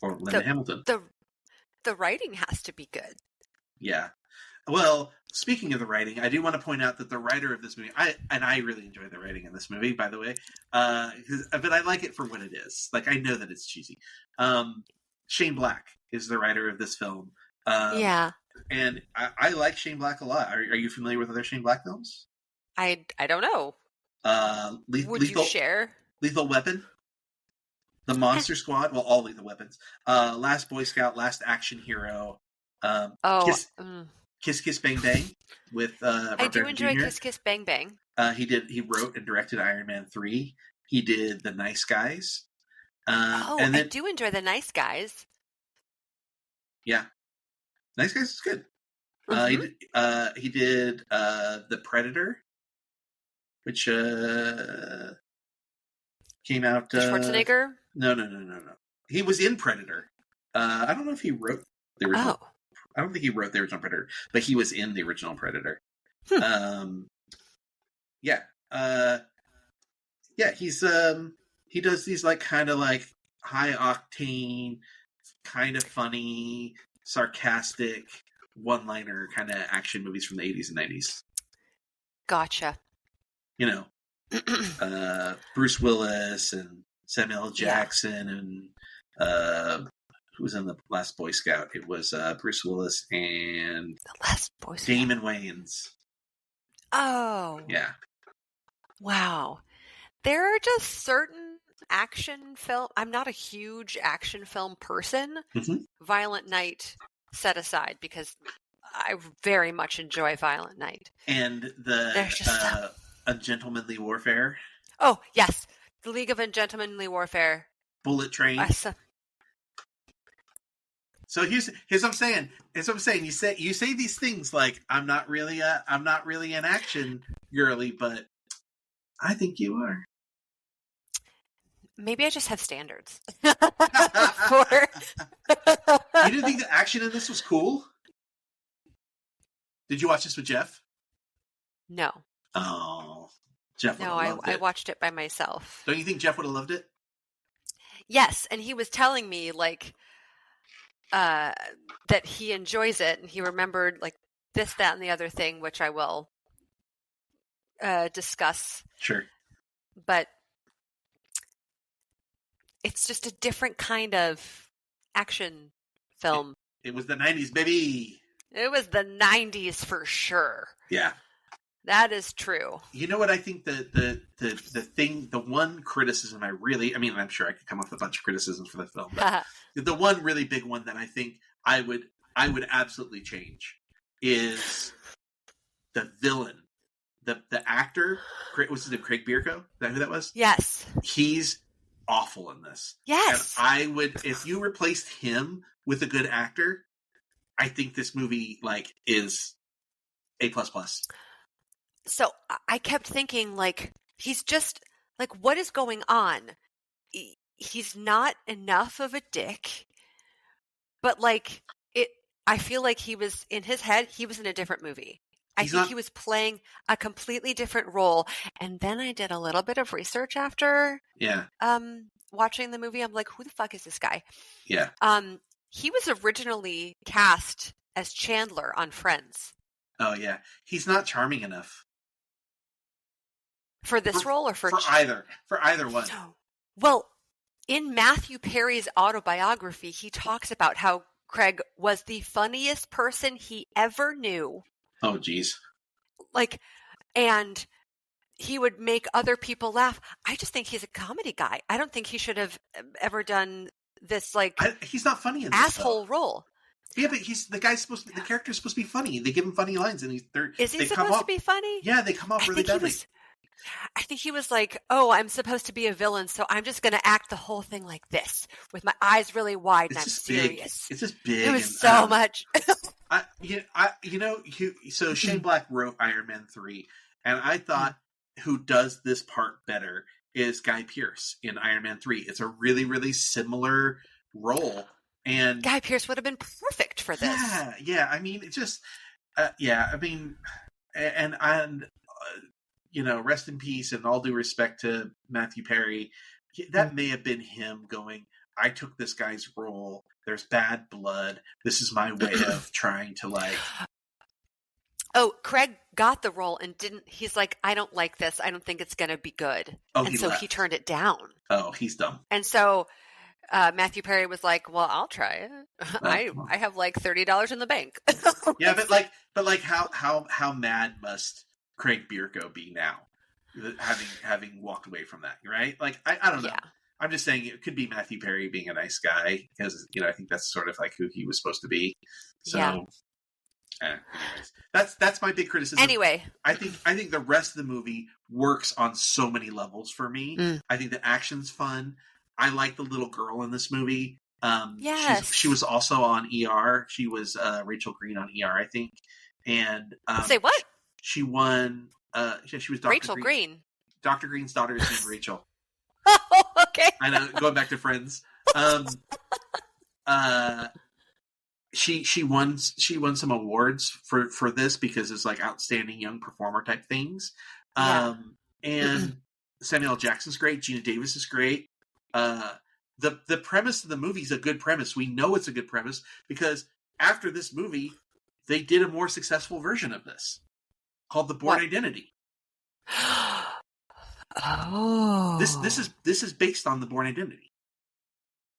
Or Linda Hamilton. The writing has to be good. Yeah. Well, speaking of the writing, I do want to point out that the writer of this movie, I really enjoy the writing in this movie, by the way, but I like it for what it is. Like, I know that it's cheesy. Shane Black is the writer of this film. Yeah. And I like Shane Black a lot. Are you familiar with other Shane Black films? I don't know. Would you share? Lethal Weapon, The Monster Squad. Well, all Lethal Weapons. Last Boy Scout, Last Action Hero. Kiss Kiss Bang Bang with Robert I do enjoy Jr. Kiss Kiss Bang Bang. He wrote and directed Iron Man 3. He did The Nice Guys. And then, I do enjoy The Nice Guys. Yeah. Nice Guys is good. Mm-hmm. He did The Predator, which came out. Schwarzenegger? No. He was in Predator. I don't know if he wrote the original. Oh. I don't think he wrote the original Predator, but he was in the original Predator. Yeah. He's he does these like kind of like high octane, kind of funny, sarcastic, one-liner kind of action movies from the 80s and 90s. Gotcha. You know, Bruce Willis and Samuel L. Jackson and who was in The Last Boy Scout? It was Bruce Willis and The Last Boy Scout. Damon Wayans. Oh. Yeah. Wow. There are just certain action film. I'm not a huge action film person. Mm-hmm. Violent Night set aside because I very much enjoy Violent Night. And the Ungentlemanly Warfare. Oh, yes. The League of Ungentlemanly Warfare. Bullet Train. So here's what I'm saying. You say these things like I'm not really an action girly, but I think you are. Maybe I just have standards. You didn't think the action in this was cool? Did you watch this with Jeff? No. Oh, Jeff would have loved it. I watched it by myself. Don't you think Jeff would have loved it? Yes, and he was telling me like that he enjoys it, and he remembered like this, that, and the other thing, which I will discuss. Sure. But it's just a different kind of action film. It was the 90s, baby. It was the 90s for sure. Yeah. That is true. You know what I think the one criticism I'm sure I could come up with a bunch of criticisms for the film, but the one really big one that I think I would absolutely change is the villain. The actor, was it Craig Bierko? Is that who that was? Yes. He's awful in this. Yes. And I would, if you replaced him with a good actor, I think this movie is A++. So I kept thinking, he's just, what is going on? He's not enough of a dick, but, I feel like he was, in his head, he was in a different movie. I think he was playing a completely different role. And then I did a little bit of research after watching the movie. I'm like, who the fuck is this guy? Yeah. He was originally cast as Chandler on Friends. Oh, yeah. He's not charming enough. For this role or for either? For either one. Well, in Matthew Perry's autobiography, he talks about how Craig was the funniest person he ever knew. Oh, geez. And he would make other people laugh. I just think he's a comedy guy. I don't think he should have ever done this, he's not funny in this, asshole role. Yeah, but the character's supposed to be funny. They give him funny lines, and is he supposed to be funny? Yeah, they come off really badly. I think he was like, oh, I'm supposed to be a villain, so I'm just going to act the whole thing like this, with my eyes really wide, and I'm serious. It's just big. It was so much. So Shane Black wrote Iron Man 3, and I thought who does this part better is Guy Pearce in Iron Man 3. It's a really, really similar role. And Guy Pearce would have been perfect for this. Yeah. I mean, it's just, rest in peace and all due respect to Matthew Perry. That may have been him going, I took this guy's role. There's bad blood. This is my way of trying to Oh, Craig got the role and he's like, I don't like this. I don't think it's going to be good. Oh, and so he turned it down. Oh, he's dumb. And so Matthew Perry was like, well, I'll try it. I have $30 in the bank. Yeah, but how mad must Craig Bierko be now, having walked away from that, right? I don't know. Yeah. I'm just saying it could be Matthew Perry being a nice guy because I think that's sort of who he was supposed to be. So, anyways, that's my big criticism. Anyway, I think the rest of the movie works on so many levels for me. I think the action's fun. I like the little girl in this movie. Yes, she was also on ER. She was Rachel Green on ER, I think. And say what? She won. She was Dr. Rachel Green. Dr. Green's daughter is named Rachel. Oh, okay. I know. Going back to Friends. She won some awards for this because it's outstanding young performer type things. And Samuel L. Jackson's great. Gina Davis is great. The premise of the movie is a good premise. We know it's a good premise because after this movie, they did a more successful version of this called The Bourne Identity. Oh, this is based on The Bourne Identity.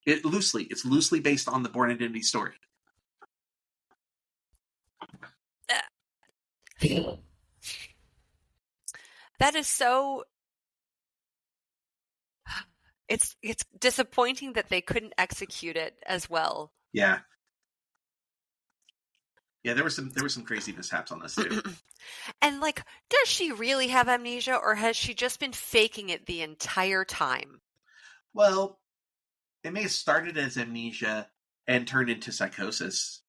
It's loosely based on the Bourne Identity story. That is so. It's disappointing that they couldn't execute it as well. Yeah. Yeah, there were some crazy mishaps on this too. And does she really have amnesia, or has she just been faking it the entire time? Well, it may have started as amnesia and turned into psychosis.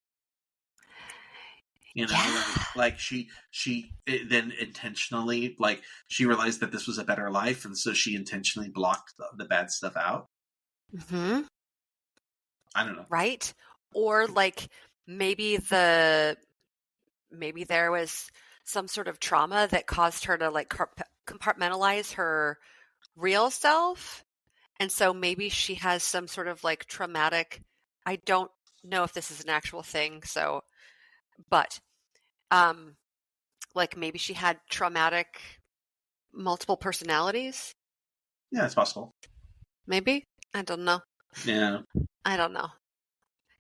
She then intentionally, she realized that this was a better life, and so she intentionally blocked the bad stuff out. Mm-hmm. I don't know. Right? Or maybe there was some sort of trauma that caused her to compartmentalize her real self. And so maybe she has some sort of traumatic, I don't know if this is an actual thing. So, but maybe she had traumatic multiple personalities. Yeah, it's possible. Maybe. I don't know. Yeah. I don't know.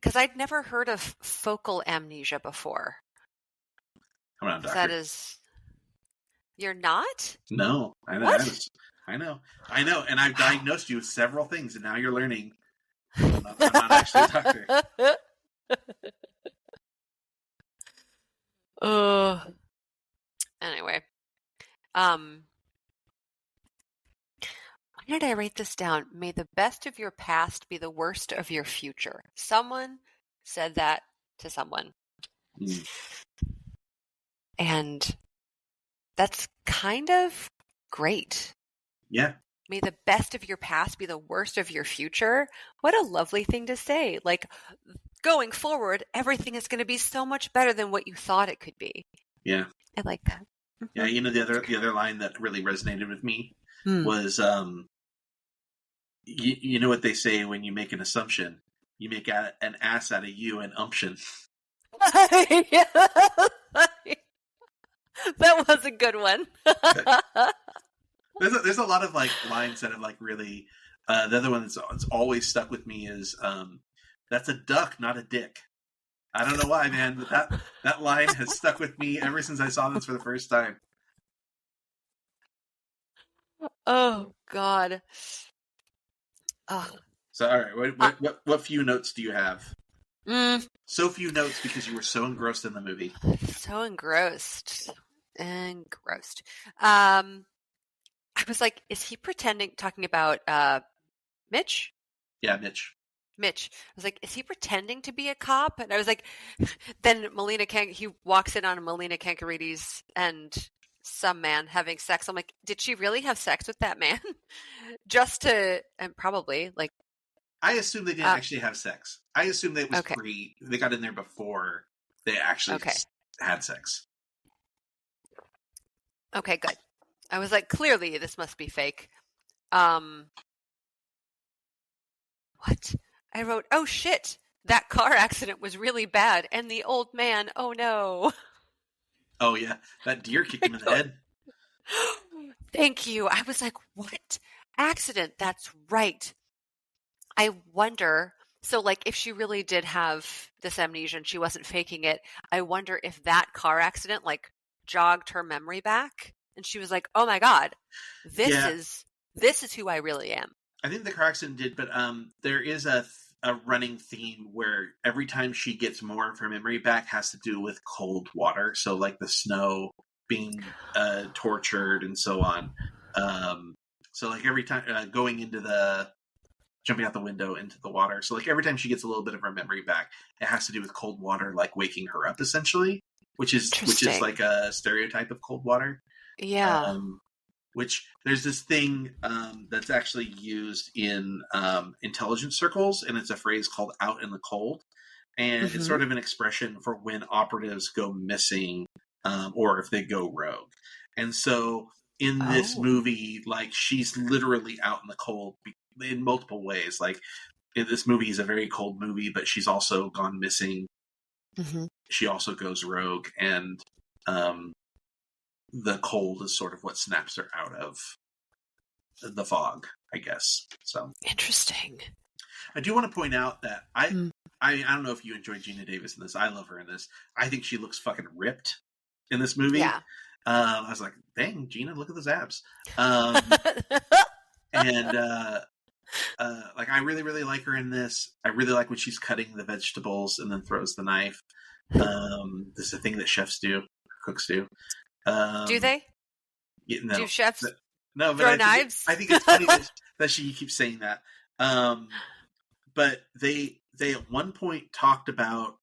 because I'd never heard of focal amnesia before. Come on, doctor. That is, you're not? No, I know. What? I know. And I've diagnosed you with several things, and now you're learning. I'm not actually a doctor. Anyway, why did I write this down? May the best of your past be the worst of your future. Someone said that to someone. Mm. And that's kind of great. Yeah. May the best of your past be the worst of your future. What a lovely thing to say. Like, going forward, everything is going to be so much better than what you thought it could be. Yeah. I like that. Yeah, you know, the other line that really resonated with me was, you know what they say when you make an assumption? You make an ass out of you and umption. That was a good one. There's a lot of like lines that have like really. The other one that's always stuck with me is that's a duck, not a dick. I don't know why, man, but that line has stuck with me ever since I saw this for the first time. Oh God. Oh. So, all right, what few notes do you have? So few notes because you were so engrossed in the movie. So engrossed. I was like, is he pretending? Talking about Mitch? Yeah, Mitch. I was like, is he pretending to be a cop? And I was like, then he walks in on Melina Kankarides and some man having sex. I'm like, did she really have sex with that man? Just to, and probably like. I assume they didn't actually have sex. I assume that it was okay. they got in there before they actually had sex. Okay, good. I was like, clearly this must be fake. What? I wrote, oh shit, that car accident was really bad. And the old man, oh no. Oh yeah, that deer kicked him in the head. Thank you. I was like, what accident? That's right. I wonder, so like if she really did have this amnesia and she wasn't faking it, I wonder if that car accident like jogged her memory back and she was like, oh my God, this is who I really am. I think the car accident did, but there is a running theme where every time she gets more of her memory back has to do with cold water. So like the snow, being tortured and so on. So like every time jumping out the window into the water. So like every time she gets a little bit of her memory back, it has to do with cold water, like waking her up essentially, which is like a stereotype of cold water. Yeah. Which there's this thing that's actually used in intelligence circles, and it's a phrase called "out in the cold," and it's sort of an expression for when operatives go missing or if they go rogue. And so in this movie, like she's literally out in the cold in multiple ways. Like this movie is a very cold movie, but she's also gone missing. She also goes rogue, and the cold is sort of what snaps her out of the fog, I guess. So interesting. I do want to point out that I don't know if you enjoy Gina Davis in this. I love her in this. I think she looks fucking ripped in this movie. Yeah. I was like, dang, Gina, look at those abs. And like I really, really like her in this. I really like when she's cutting the vegetables and then throws the knife. This is a thing that chefs do, cooks do. Do they? Yeah, no. Do chefs no, but throw knives? I think it's funny that she keeps saying that. But they at one point talked about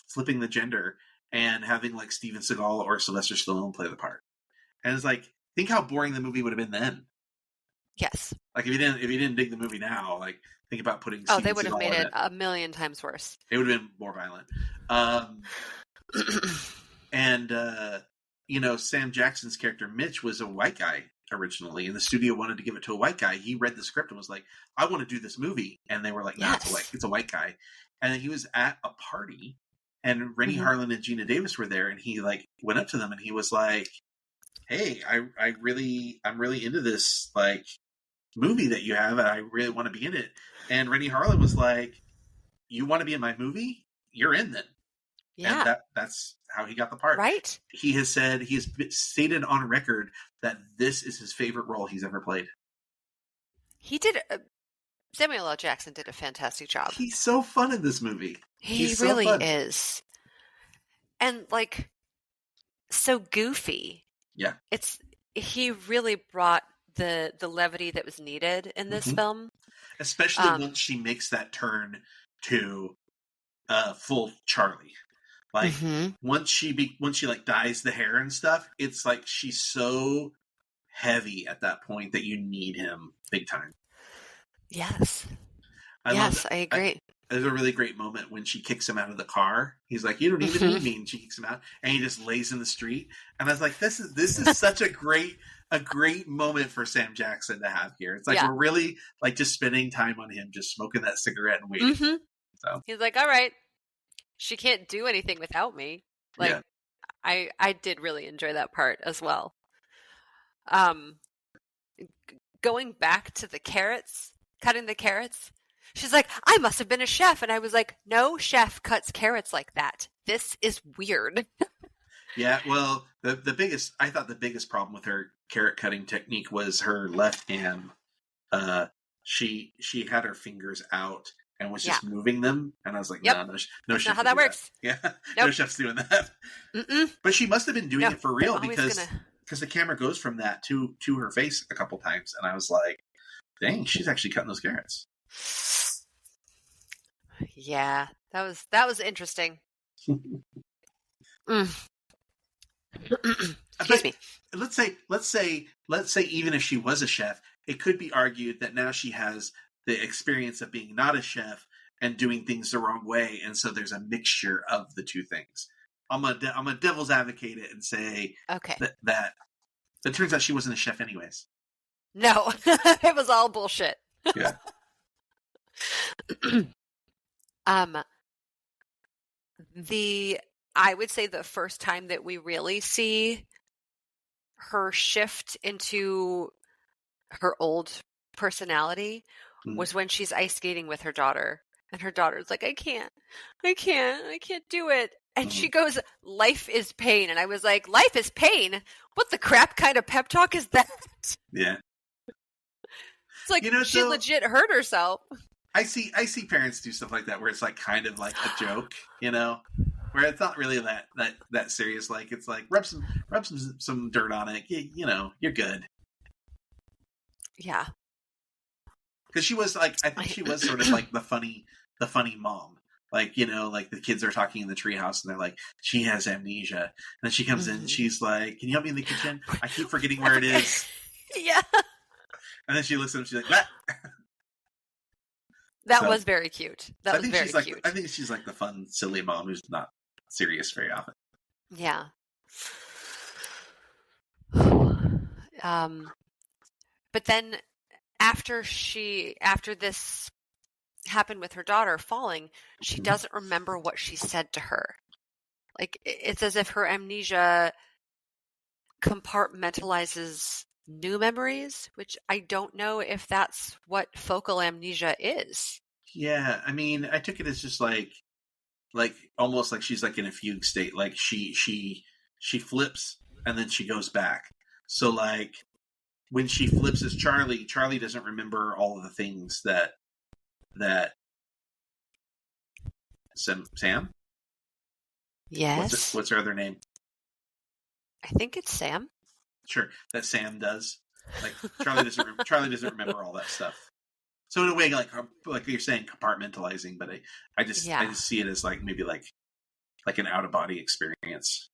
flipping the gender and having like Steven Seagal or Sylvester Stallone play the part. And it's like, think how boring the movie would have been then. Yes. Like if you didn't dig the movie now, like think about putting. Oh, they would have made it a million times worse. It would have been more violent. And you know, Sam Jackson's character Mitch was a white guy originally, and the studio wanted to give it to a white guy. He read the script and was like, "I want to do this movie," and they were like, "No, it's a white guy." And then he was at a party, and Rennie Harlan and Gina Davis were there, and he like went up to them and he was like, "Hey, I'm really into this like movie that you have, and I really want to be in it." And Rennie Harlan was like, you want to be in my movie? You're in then. Yeah. And that's how he got the part. Right? He has stated on record that this is his favorite role he's ever played. He did. Samuel L. Jackson did a fantastic job. He's so fun in this movie. He really is. And like, so goofy. Yeah. He really brought the levity that was needed in this film. Especially once she makes that turn to full Charlie. Like once she like dyes the hair and stuff, it's like she's so heavy at that point that you need him big time. Yes. I agree. There's a really great moment when she kicks him out of the car. He's like, "You don't even need me," and she kicks him out, and he just lays in the street. And I was like, "This is such a great moment for Sam Jackson to have here." It's like we're really like just spending time on him, just smoking that cigarette and waiting. So he's like, "All right, she can't do anything without me." Like, I did really enjoy that part as well. Going back to the carrots, cutting the carrots. She's like, "I must have been a chef." And I was like, "No chef cuts carrots like that. This is weird." Yeah, well, I thought the biggest problem with her carrot cutting technique was her left hand. She had her fingers out and was just moving them, and I was like, no chef. Not how that works. Yeah, no chef's doing that. But she must have been doing it for real because the camera goes from that to her face a couple times, and I was like, dang, she's actually cutting those carrots. Yeah, that was interesting. Excuse me. Let's say even if she was a chef, it could be argued that now she has the experience of being not a chef and doing things the wrong way, and so there's a mixture of the two things. I'm a devil's advocate it and say that it turns out she wasn't a chef anyways. No, it was all bullshit. Yeah. I would say the first time that we really see her shift into her old personality was when she's ice skating with her daughter, and her daughter's like, I can't do it. And she goes, "Life is pain." And I was like, "Life is pain? What the crap kind of pep talk is that?" Yeah. It's like, she legit hurt herself. I see parents do stuff like that where it's like kind of like a joke, where it's not really that serious. Like it's like rub some dirt on it. You're good. Yeah. Because she was like, I think she was sort of like the funny mom. Like, like the kids are talking in the treehouse and they're like, she has amnesia. And then she comes in and she's like, "Can you help me in the kitchen? I keep forgetting where it is." Yeah. And then she looks at him, she's like, "What?" That was very cute. That was very cute. I think she's like the fun, silly mom who's not serious very often. Yeah. But then after this happened with her daughter falling, she doesn't remember what she said to her. Like, it's as if her amnesia compartmentalizes new memories, which I don't know if that's what focal amnesia is. Yeah, I mean, I took it as just like almost like she's like in a fugue state. Like she flips and then she goes back. So like when she flips as Charlie doesn't remember all of the things that Sam? Yes. What's her other name? I think it's Sam. Sure, that Sam does. Like Charlie doesn't remember all that stuff. So in a way, like you're saying, compartmentalizing, but I just see it as like maybe like an out of body experience.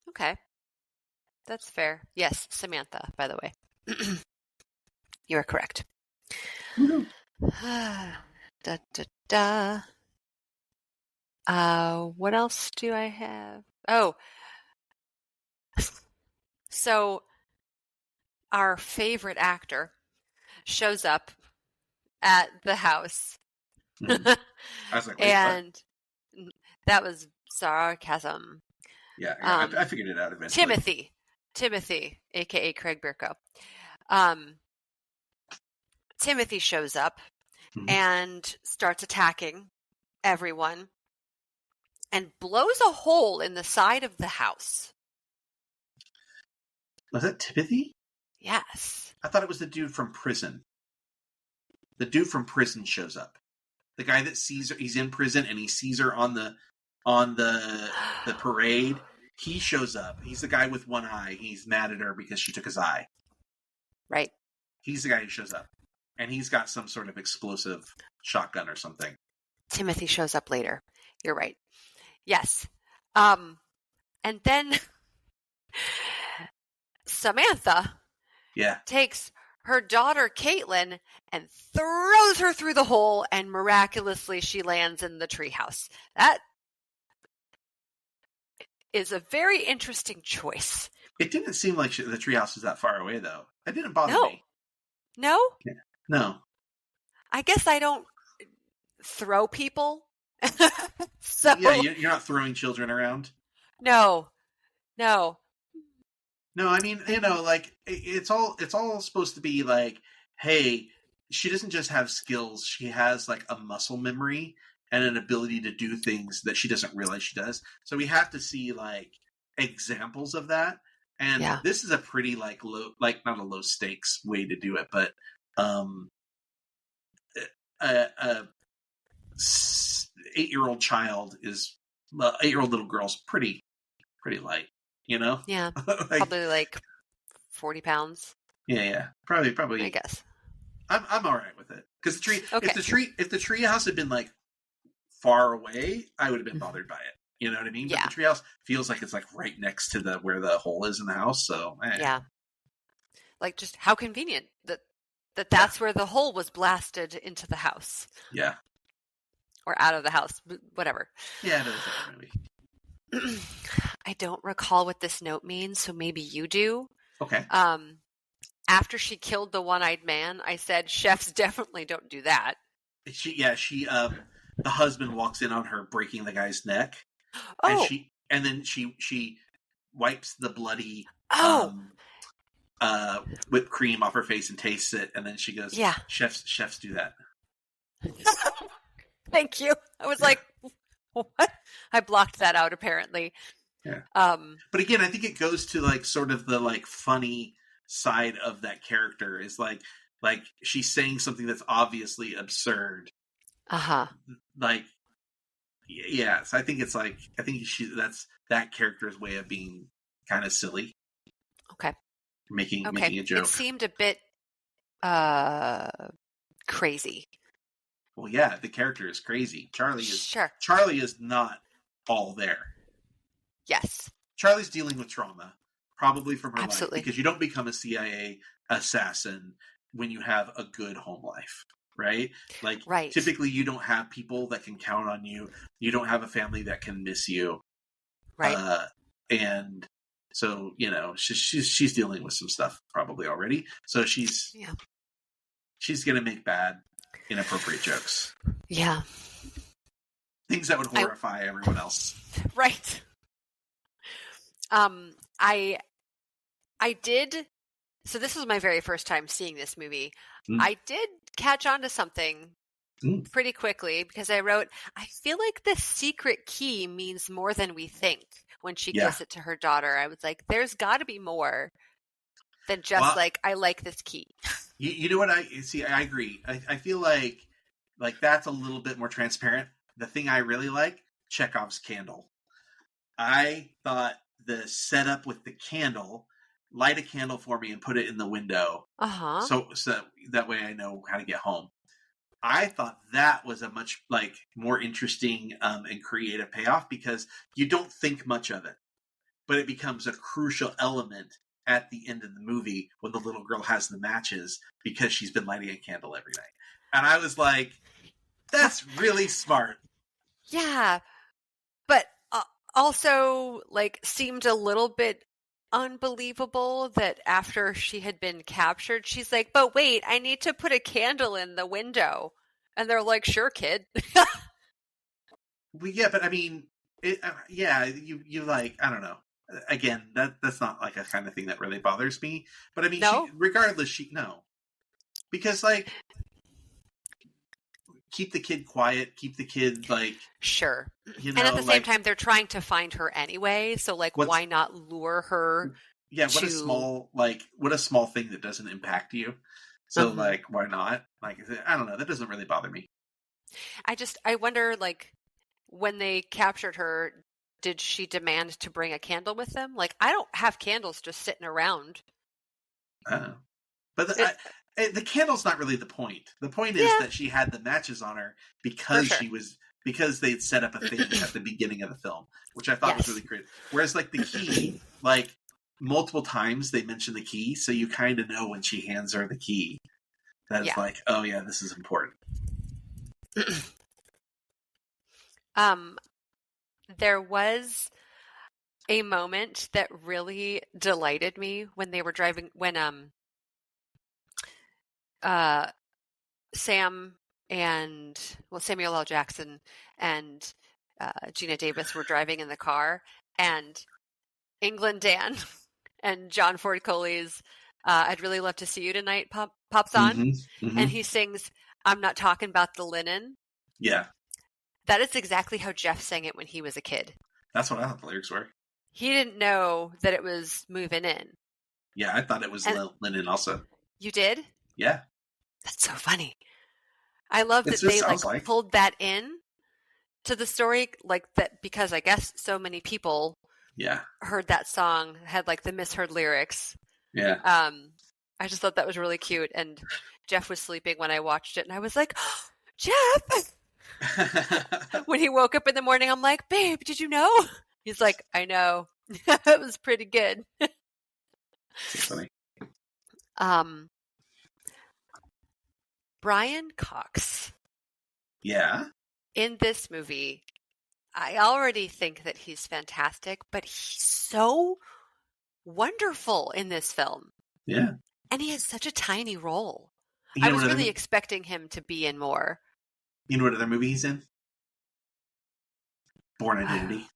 Okay, that's fair. Yes, Samantha. By the way, you are correct. Da, da, da. What else do I have? Oh, so our favorite actor shows up at the house. I was like, wait, and what? That was sarcasm. Yeah, I figured it out eventually. Timothy, aka Craig Bierko. Timothy shows up and starts attacking everyone and blows a hole in the side of the house. Was that Timothy? Yes. I thought it was the dude from prison. The dude from prison shows up. The guy that sees her, he's in prison and he sees her on the parade. He shows up. He's the guy with one eye. He's mad at her because she took his eye. Right. He's the guy who shows up. And he's got some sort of explosive shotgun or something. Timothy shows up later. You're right. Yes. And then Samantha takes her daughter Caitlin and throws her through the hole, and miraculously she lands in the treehouse. That is a very interesting choice. It didn't seem like the treehouse was that far away, though. That didn't bother me. No? Yeah. No. I guess I don't throw people. So yeah, you're not throwing children around. No. No, I mean, like it's all supposed to be like, hey, she doesn't just have skills; she has like a muscle memory and an ability to do things that she doesn't realize she does. So we have to see like examples of that. And this is a pretty like low, like not a low stakes way to do it, but a 8-year-old child is 8-year-old little girl's pretty light, Yeah. Probably like 40 pounds. Yeah. Probably. I guess. I'm all right with it because Okay. if the tree house had been like far away, I would have been bothered by it. You know what I mean? Yeah. But the treehouse feels like it's like right next to where the hole is in the house. So yeah, like just how convenient that's where the hole was blasted into the house. Yeah, or out of the house, whatever. Yeah, it is that movie. I don't recall what this note means, so maybe you do. Okay. After she killed the one-eyed man, I said, chefs definitely don't do that. The husband walks in on her breaking the guy's neck. Oh. And then she wipes the bloody whipped cream off her face and tastes it, and then she goes, yeah, chefs do that. Thank you. I was like, what? I blocked that out apparently. Yeah. But again, I think it goes to like sort of the like funny side of that character is like she's saying something that's obviously absurd. Uh-huh. Like, yeah. So I think it's like, that's that character's way of being kind of silly. Okay. Making a joke. It seemed a bit crazy. Well, yeah, the character is crazy. Charlie is not all there. Yes. Charlie's dealing with trauma, probably from her Absolutely. life, because you don't become a CIA assassin when you have a good home life, right? Like, right. Typically you don't have people that can count on you. You don't have a family that can miss you. Right. And so, she's dealing with some stuff probably already. So she's going to make bad, inappropriate jokes. Yeah. Things that would horrify everyone else. Right. I did. So this was my very first time seeing this movie. I did catch on to something pretty quickly because I wrote, I feel like the secret key means more than we think when she gives it to her daughter. I was like, there's got to be more than just I like this key. You know what I agree. I feel like that's a little bit more transparent. The thing I really like, Chekhov's candle. I thought the setup with the candle, light a candle for me and put it in the window. Uh-huh. So that way I know how to get home. I thought that was a much more interesting and creative payoff because you don't think much of it, but it becomes a crucial element at the end of the movie when the little girl has the matches because she's been lighting a candle every night. And I was like, that's really smart. Yeah. But also seemed a little bit unbelievable that after she had been captured, she's like, but wait, I need to put a candle in the window. And they're like, sure, kid. Well, yeah, but I mean, you like, I don't know. Again, that's not like a kind of thing that really bothers me. But I mean, no? Regardless, no. Because keep the kid quiet, keep the kid like Sure. you And at know the same like time, they're trying to find her anyway. So like, what's why not lure her yeah, to? what a small thing that doesn't impact you. So Mhm. like, why not? Like, I don't know. That doesn't really bother me. I wonder, like, when they captured her, did she demand to bring a candle with them? Like, I don't have candles just sitting around. But It, the candle's not really the point. The point is yeah, that she had the matches on her for because sure. because they'd set up a thing at the beginning of the film, which I thought was Yes. really great. Whereas like the key, like multiple times they mention the key, so you kind of know when she hands her the key that it's Yeah. like, oh yeah, this is important. There was a moment that really delighted me when they were driving when Sam and Samuel L. Jackson and Gina Davis were driving in the car, and England Dan and John Ford Coley's "I'd Really Love to See You Tonight" pops on, and he sings "I'm Not Talking About the Linen." Yeah, That is exactly how Jeff sang it when he was a kid. that's what I thought the lyrics were. He didn't know that it was moving in. Yeah, I thought it was And Lennon also. you did? Yeah, That's so funny. I love it that just they sounds like pulled that in to the story like that, because I guess so many people yeah, heard that song, had like the misheard lyrics. yeah. I just thought that was really cute, and Jeff was sleeping when I watched it, and I was like, oh, Jeff! When he woke up in the morning, I'm like, babe, did you know? He's like, I know. It was pretty good. So funny. Brian Cox. Yeah, In this movie, I already think that he's fantastic, but he's so wonderful in this film. yeah. And he has such a tiny role. You I know was what really expecting him to be in more. You know what other movie he's in? Born Identity.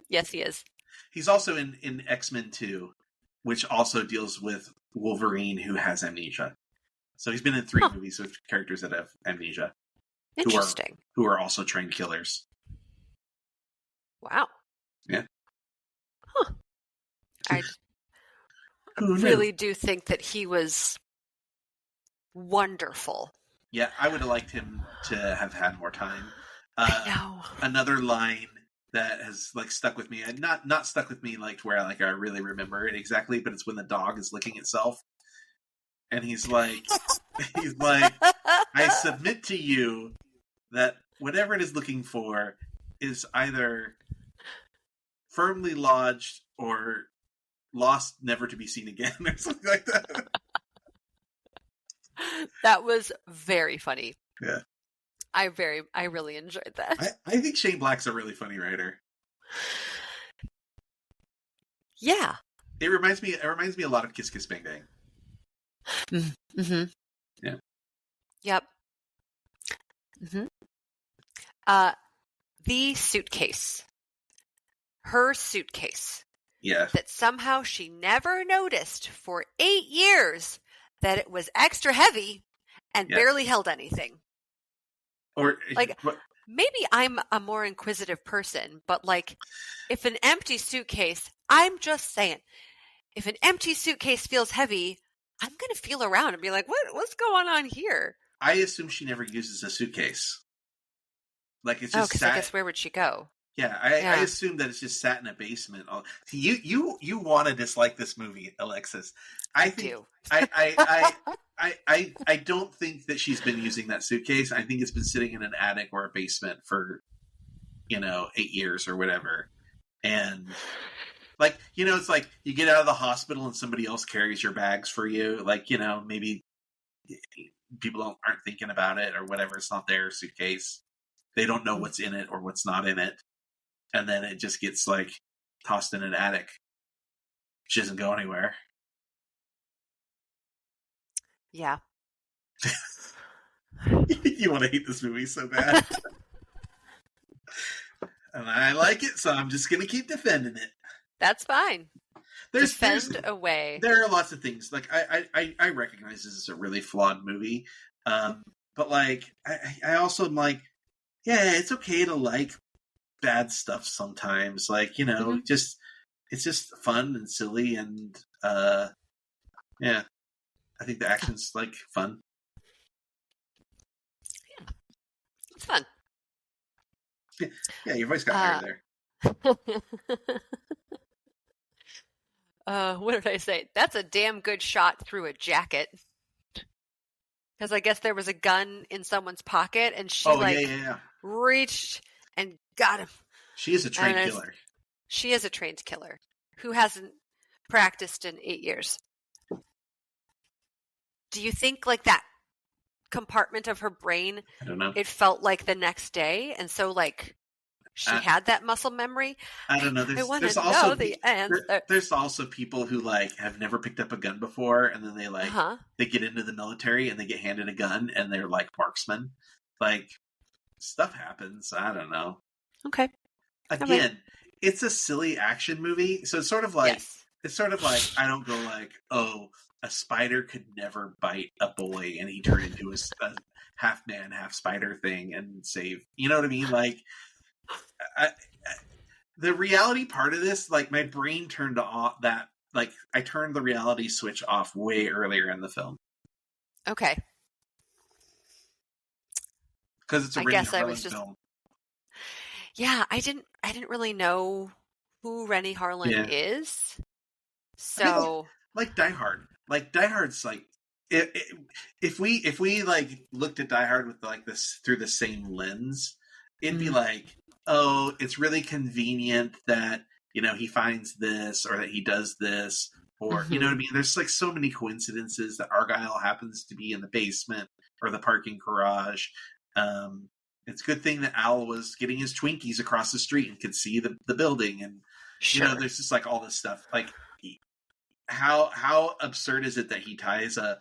Yes, he is. He's also in X-Men 2, which also deals with Wolverine who has amnesia. So he's been in 3 movies with characters that have amnesia. Interesting. Who are also trained killers. Wow. Yeah. Huh. I really do think that he was wonderful. Yeah, I would have liked him to have had more time. I know. Another line that has like stuck with me, and not stuck with me like where like I really remember it exactly, but it's when the dog is licking itself, and he's like, I submit to you that whatever it is looking for is either firmly lodged or lost, never to be seen again, or something like that. That was very funny. Yeah. I really enjoyed that. I think Shane Black's a really funny writer. Yeah. It reminds me a lot of Kiss Kiss Bang Bang. Mm-hmm. Yeah. Yep. Mm-hmm. The suitcase. Her suitcase. Yeah. That somehow she never noticed for 8 years that it was extra heavy and barely held anything. Or like, maybe I'm a more inquisitive person, but like, if an empty suitcase, I'm just saying, if an empty suitcase feels heavy, I'm going to feel around and be like, what's going on here? I assume she never uses a suitcase. Like it's just because I guess where would she go? Yeah, I assume that it's just sat in a basement. You want to dislike this movie, Alexis. I do. I don't think that she's been using that suitcase. I think it's been sitting in an attic or a basement for 8 years or whatever. And like, it's like you get out of the hospital and somebody else carries your bags for you. Like, maybe people aren't thinking about it or whatever. It's not their suitcase. They don't know what's in it or what's not in it. And then it just gets like tossed in an attic. She doesn't go anywhere. Yeah. You want to hate this movie so bad. And I like it, so I'm just going to keep defending it. That's fine. defend away. There are lots of things. Like I recognize this is a really flawed movie, but like I also am like, yeah, it's okay to like bad stuff sometimes. Like just it's just fun and silly and yeah. I think the action's like fun. Yeah, it's fun. Yeah, your voice got higher there. What did I say? That's a damn good shot through a jacket. Because I guess there was a gun in someone's pocket, and she reached and got him. She is a trained killer. She is a trained killer who hasn't practiced in 8 years. Do you think like that compartment of her brain, I don't know, it felt like the next day, and so like she had that muscle memory? I don't know. There's also the answer. There's also people who like have never picked up a gun before, and then they like they get into the military and they get handed a gun and they're like marksmen. Like stuff happens. I don't know. Okay. Again, it's a silly action movie, so it's sort of like I don't go like, oh, a spider could never bite a boy, and he turned into a half man, half spider thing and save. You know what I mean? Like, the reality part of this, like, my brain turned off that. Like, I turned the reality switch off way earlier in the film. Okay. Because it's a Rennie Harlin film. Yeah, I didn't really know who Rennie Harlin is. So, like Die Hard. Like Die Hard's like if we like looked at Die Hard with like this through the same lens, it'd be like, oh, it's really convenient that he finds this or that he does this, or you know what I mean. There's like so many coincidences that Argyle happens to be in the basement or the parking garage. It's a good thing that Al was getting his Twinkies across the street and could see the building, and there's just like all this stuff like. How absurd is it that he ties a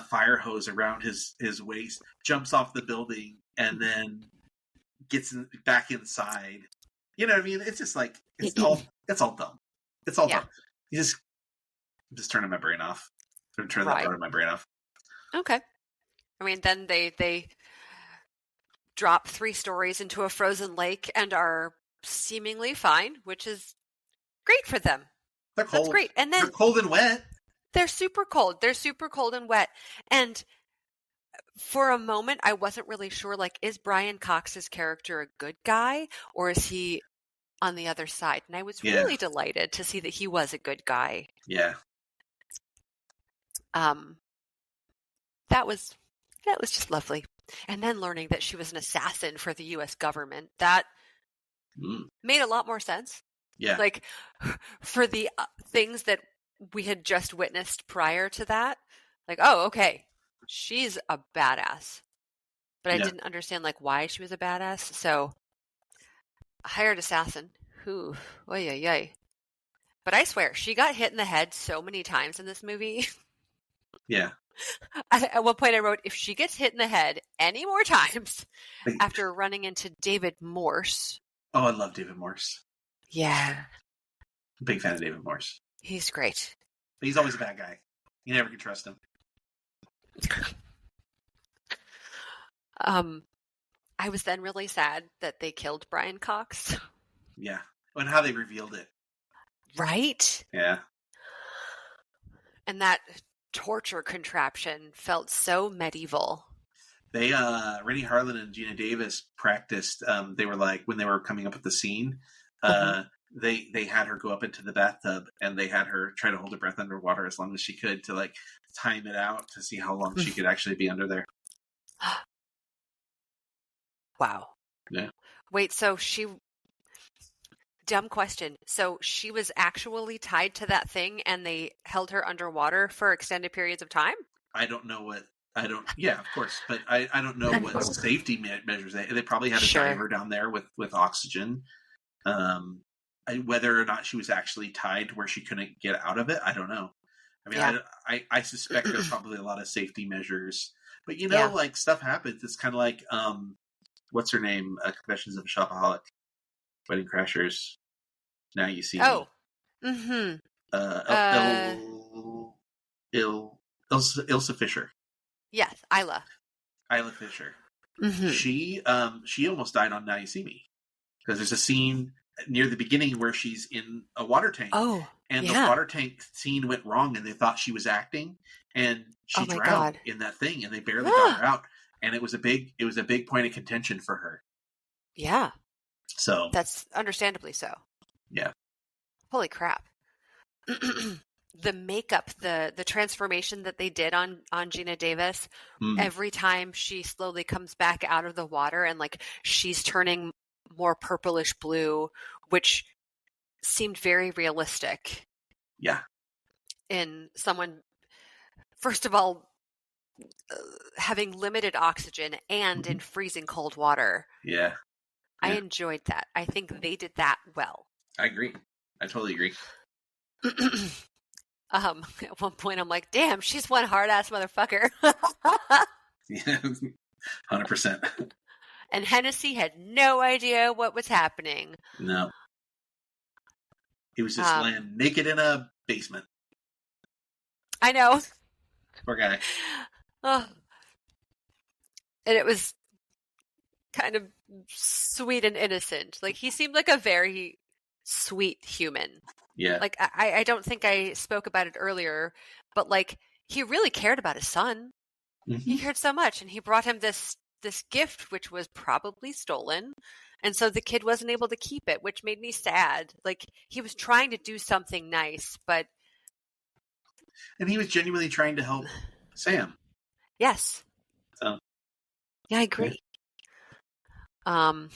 fire hose around his waist, jumps off the building, and then gets back inside? You know what I mean? It's just like it's all dumb. It's all dumb. I'm just turning my brain off. Turn that part of my brain off. Okay. I mean, then they drop 3 stories into a frozen lake and are seemingly fine, which is great for them. They're cold. That's great. And then they're cold and wet. They're super cold. They're super cold and wet. And for a moment, I wasn't really sure, like, is Brian Cox's character a good guy or is he on the other side? And I was really delighted to see that he was a good guy. Yeah. That was just lovely. And then learning that she was an assassin for the U.S. government, that made a lot more sense. Yeah. Like, for the things that we had just witnessed prior to that, like, oh, okay, she's a badass. But I didn't understand, like, why she was a badass. So, a hired assassin. Ooh, oy, oy, oy. But I swear, she got hit in the head so many times in this movie. Yeah. At one point I wrote, if she gets hit in the head any more times after running into David Morse. Oh, I love David Morse. Yeah. Big fan of David Morse. He's great. But he's always a bad guy. You never can trust him. I was then really sad that they killed Brian Cox. Yeah. And how they revealed it. Right? Yeah. And that torture contraption felt so medieval. They, Rennie Harlin and Gina Davis practiced, they were like, when they were coming up with the scene, they had her go up into the bathtub and they had her try to hold her breath underwater as long as she could to like time it out to see how long she could actually be under there. Wow. Yeah. Wait, so dumb question. So she was actually tied to that thing and they held her underwater for extended periods of time? Yeah, of course. But I don't know what safety measures they probably had a diver down there with oxygen. Whether or not she was actually tied where she couldn't get out of it, I don't know. I mean, I suspect there's probably a lot of safety measures. But like stuff happens. It's kind of like, what's her name? Confessions of a Shopaholic. Wedding Crashers. Now You See Me. Mm-hmm. Uh, Ilsa Fisher. yes, Isla. Isla Fisher. Mm-hmm. She almost died on Now You See Me, because there's a scene near the beginning where she's in a water tank. Oh, and yeah. the water tank scene went wrong, and they thought she was acting, and she Oh my drowned God. in that thing, and they barely got her out. And it was a big point of contention for her. Yeah, So that's understandably so. yeah. Holy crap. The makeup, the transformation that they did on Gina Davis, every time she slowly comes back out of the water and like she's turning more purplish blue, which seemed very realistic. Yeah. In someone, first of all, having limited oxygen and in freezing cold water. Yeah. I enjoyed that. I think they did that well. I agree. I totally agree. At one point I'm like, damn, she's one hard ass motherfucker. Yeah, 100%. And Hennessy had no idea what was happening. No. He was just laying naked in a basement. I know. Poor guy. Oh. And it was kind of sweet and innocent. Like, he seemed like a very sweet human. Yeah. Like, I don't think I spoke about it earlier, but like, he really cared about his son. Mm-hmm. He cared so much, and he brought him this gift, which was probably stolen. And so the kid wasn't able to keep it, which made me sad. Like, he was trying to do something nice, but... And he was genuinely trying to help Sam. Yes. So. Yeah, I agree. I'm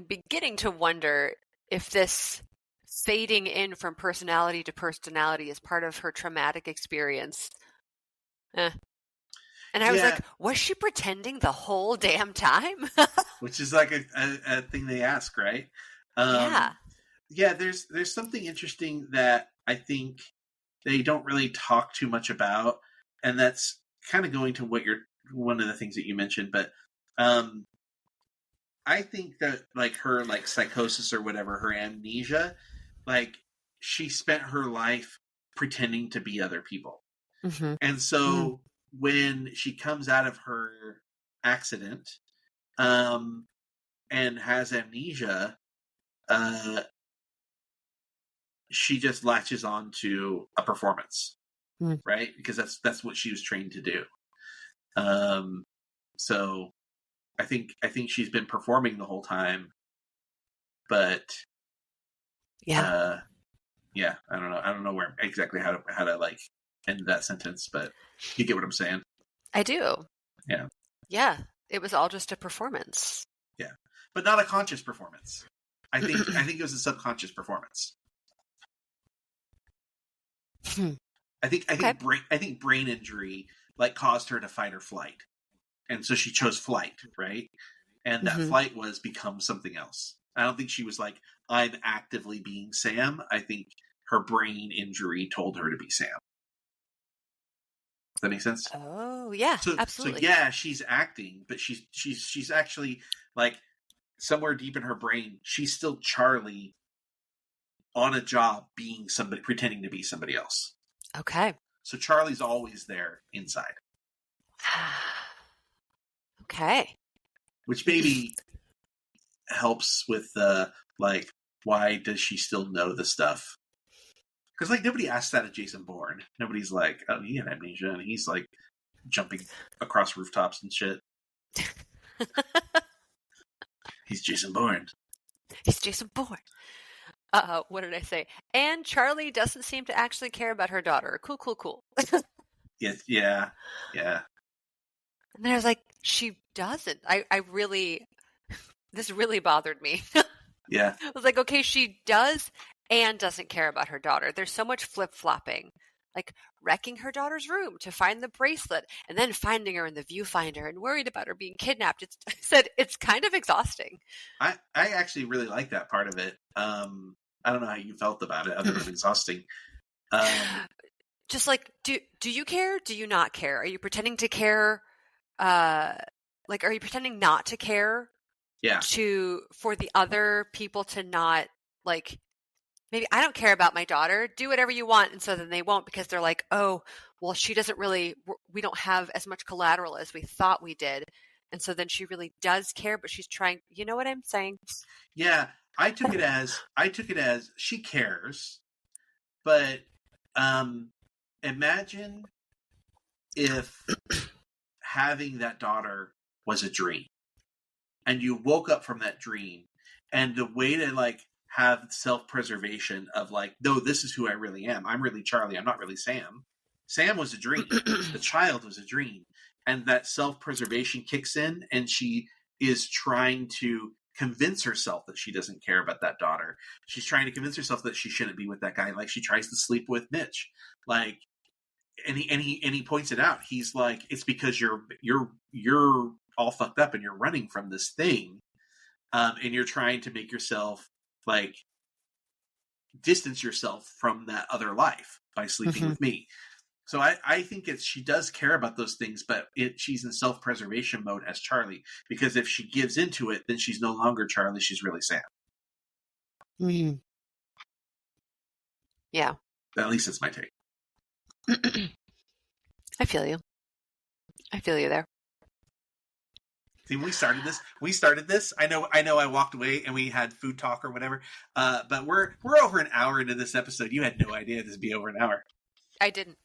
beginning to wonder if this fading in from personality to personality is part of her traumatic experience. And I was like, was she pretending the whole damn time? Which is like a thing they ask, right? Yeah. Yeah, there's something interesting that I think they don't really talk too much about, and that's kind of going to one of the things that you mentioned, but I think that like her like psychosis or whatever, her amnesia, like she spent her life pretending to be other people. Mm-hmm. And so when she comes out of her accident and has amnesia, she just latches on to a performance, right? Because that's what she was trained to do. So I think she's been performing the whole time, but I don't know where exactly how to like end that sentence, but you get what I'm saying. I do. Yeah. It was all just a performance. Yeah, but not a conscious performance. I think it was a subconscious performance. I think brain injury like caused her to fight or flight, and so she chose flight, right? And that flight was become something else. I don't think she was like, I'm actively being Sam. I think her brain injury told her to be Sam. Does that make sense? Oh yeah, absolutely. So yeah, she's acting, but she's actually like somewhere deep in her brain, she's still Charlie on a job being somebody, pretending to be somebody else. Okay. So Charlie's always there inside. Okay. Which maybe helps with like, why does she still know the stuff? Because like nobody asks that of Jason Bourne. Nobody's like, oh, he had amnesia and he's like jumping across rooftops and shit. He's Jason Bourne. He's Jason Bourne. What did I say? And Charlie doesn't seem to actually care about her daughter. Cool. Yes, yeah. And then I was like, she doesn't. I really, this really bothered me. Yeah. I was like, okay, she does and doesn't care about her daughter. There's so much flip-flopping. Like wrecking her daughter's room to find the bracelet and then finding her in the viewfinder and worried about her being kidnapped. I said it's kind of exhausting. I actually really like that part of it. I don't know how you felt about it other than exhausting. Just like, do you care? Do you not care? Are you pretending to care? Like, are you pretending not to care? Yeah. For the other people to not like maybe I don't care about my daughter. Do whatever you want. And so then they won't because they're like, oh, well, she doesn't really, we don't have as much collateral as we thought we did. And so then she really does care, but she's trying, you know what I'm saying? Yeah, I took it as she cares, but imagine if having that daughter was a dream and you woke up from that dream, and the way to like have self-preservation of like, no, this is who I really am. I'm really Charlie. I'm not really Sam. Sam was a dream. The child was a dream. And that self-preservation kicks in, and she is trying to convince herself that she doesn't care about that daughter. She's trying to convince herself that she shouldn't be with that guy. Like, she tries to sleep with Mitch. Like, and he points it out. He's like, it's because you're all fucked up and you're running from this thing, and you're trying to make yourself like distance yourself from that other life by sleeping with me. So I think she does care about those things, but she's in self-preservation mode as Charlie, because if she gives into it, then she's no longer Charlie. She's really Sam. Mm-hmm. Yeah. At least it's my take. I feel you. I feel you there. See, when we started this. I know I walked away and we had food talk or whatever. But we're over an hour into this episode. You had no idea this would be over an hour. I didn't.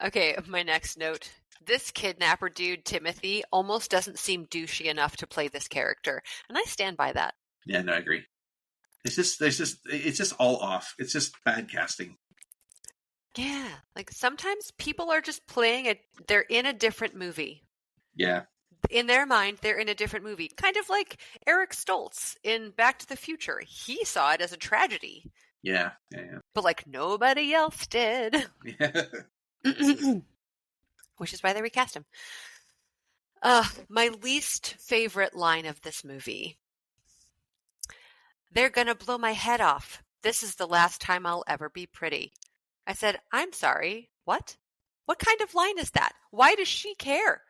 Okay, my next note. This kidnapper dude, Timothy, almost doesn't seem douchey enough to play this character. And I stand by that. Yeah, no, I agree. It's just all off. It's just bad casting. Yeah, like sometimes people are just they're in a different movie. Yeah. In their mind, they're in a different movie. Kind of like Eric Stoltz in Back to the Future. He saw it as a tragedy. Yeah. But like nobody else did. Yeah. Which is why they recast him. My least favorite line of this movie. They're gonna blow my head off. This is the last time I'll ever be pretty. I said, I'm sorry. What? What kind of line is that? Why does she care?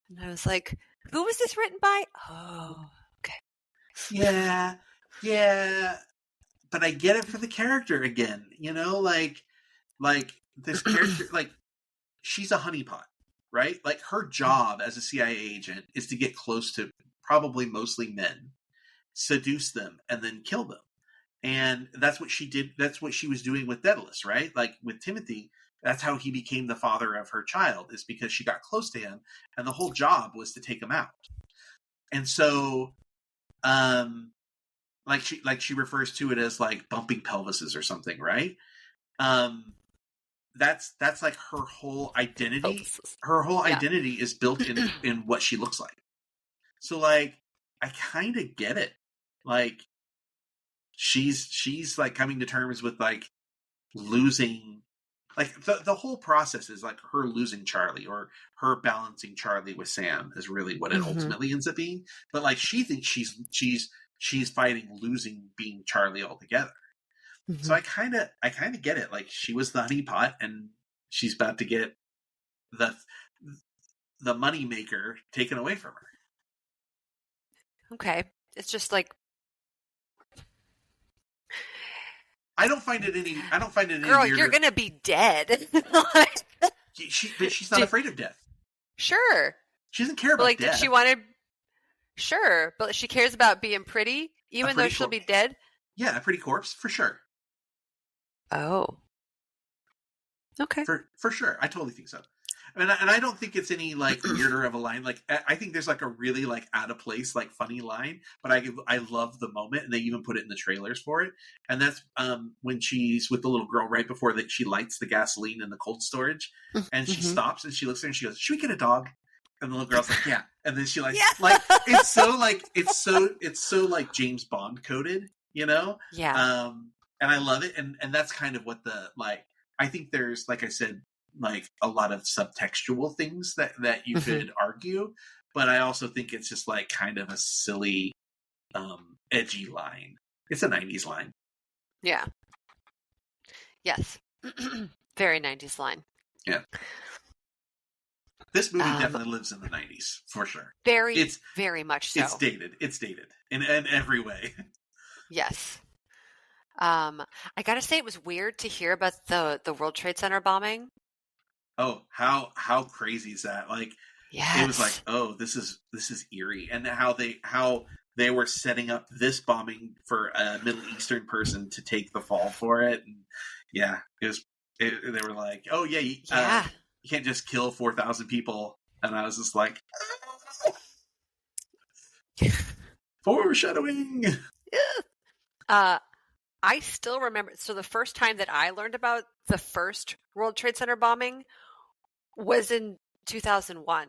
And I was like, who was this written by? Oh, okay. Yeah. But I get it for the character again. You know, like this character, like, she's a honeypot, right? Like, her job as a CIA agent is to get close to probably mostly men, seduce them, and then kill them. And that's what she did. That's what she was doing with Daedalus, right? Like with Timothy, that's how he became the father of her child, is because she got close to him, and the whole job was to take him out. And so, like she refers to it as like bumping pelvises or something, right? That's like her whole identity. Her whole identity is built in what she looks like. So like, I kind of get it. Like, she's like coming to terms with like losing, like the whole process is like her losing Charlie, or her balancing Charlie with Sam is really what it ultimately ends up being. But like, she thinks she's fighting losing being Charlie altogether. So I kind of get it. Like, she was the honeypot, and she's about to get the money maker taken away from her. Okay. It's just like, I don't find it any girl, weirder. you're gonna be dead. But she's not afraid of death. Sure. She doesn't care about like, death. Did she want to? Sure, but she cares about being pretty, even though she'll be dead. Yeah, a pretty corpse for sure. Oh. Okay. For sure, I totally think so. And I don't think it's any like weirder of a line. Like, I think there's like a really like out of place, like funny line, but I love the moment, and they even put it in the trailers for it. And that's when she's with the little girl right before that she lights the gasoline in the cold storage, and she stops and she looks at her and she goes, "Should we get a dog?" And the little girl's like, "Yeah." And then she like it's so like James Bond coded, you know? Yeah. And I love it, and that's kind of what the like. I think there's, like I said, like a lot of subtextual things that you could argue, but I also think it's just like kind of a silly, edgy line. It's a 90s line. Yeah. Yes. Very 90s line. Yeah. This movie definitely lives in the 90s, for sure. Very much so. It's dated. It's dated in every way. Yes. I gotta say, it was weird to hear about the World Trade Center bombing. Oh, how crazy is that? Like, yes. It was like, oh, this is eerie, and how they were setting up this bombing for a Middle Eastern person to take the fall for it. And yeah, they were like, oh yeah, you can't just kill 4,000 people. And I was just like, foreshadowing. I still remember. So the first time that I learned about the first World Trade Center bombing was in 2001.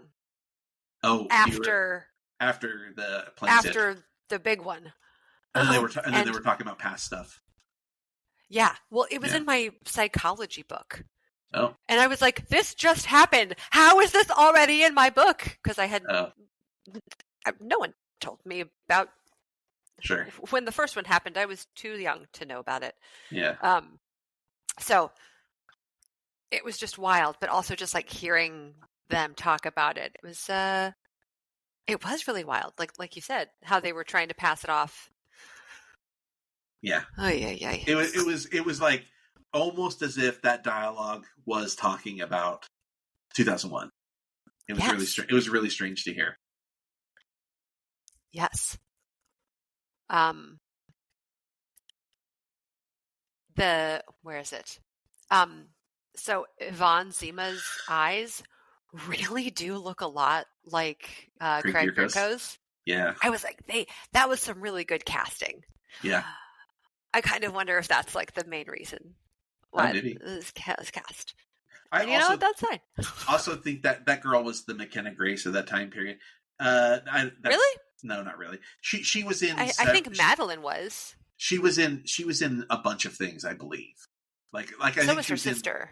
Oh, after the plane hit. The big one. And then they were talking about past stuff. Yeah. Well, it was in my psychology book. Oh. And I was like, this just happened. How is this already in my book? Because I had no one told me about. Sure. When the first one happened, I was too young to know about it. Yeah. So it was just wild, but also just like hearing them talk about it. It was really wild. Like you said, how they were trying to pass it off. Yeah. Oh yeah. It was like almost as if that dialogue was talking about 2001. It was really strange. It was really strange to hear. Yes. Where is it? So Yvonne Zima's eyes really do look a lot like Craig Bierko's. Yeah. I was like, that was some really good casting. Yeah. I kind of wonder if that's like the main reason why this cast. That's fine. Also think that girl was the McKenna Grace of that time period. Really? No, not really. She was in. I think Madeline was. She was in a bunch of things, I believe. Like I think so was her sister.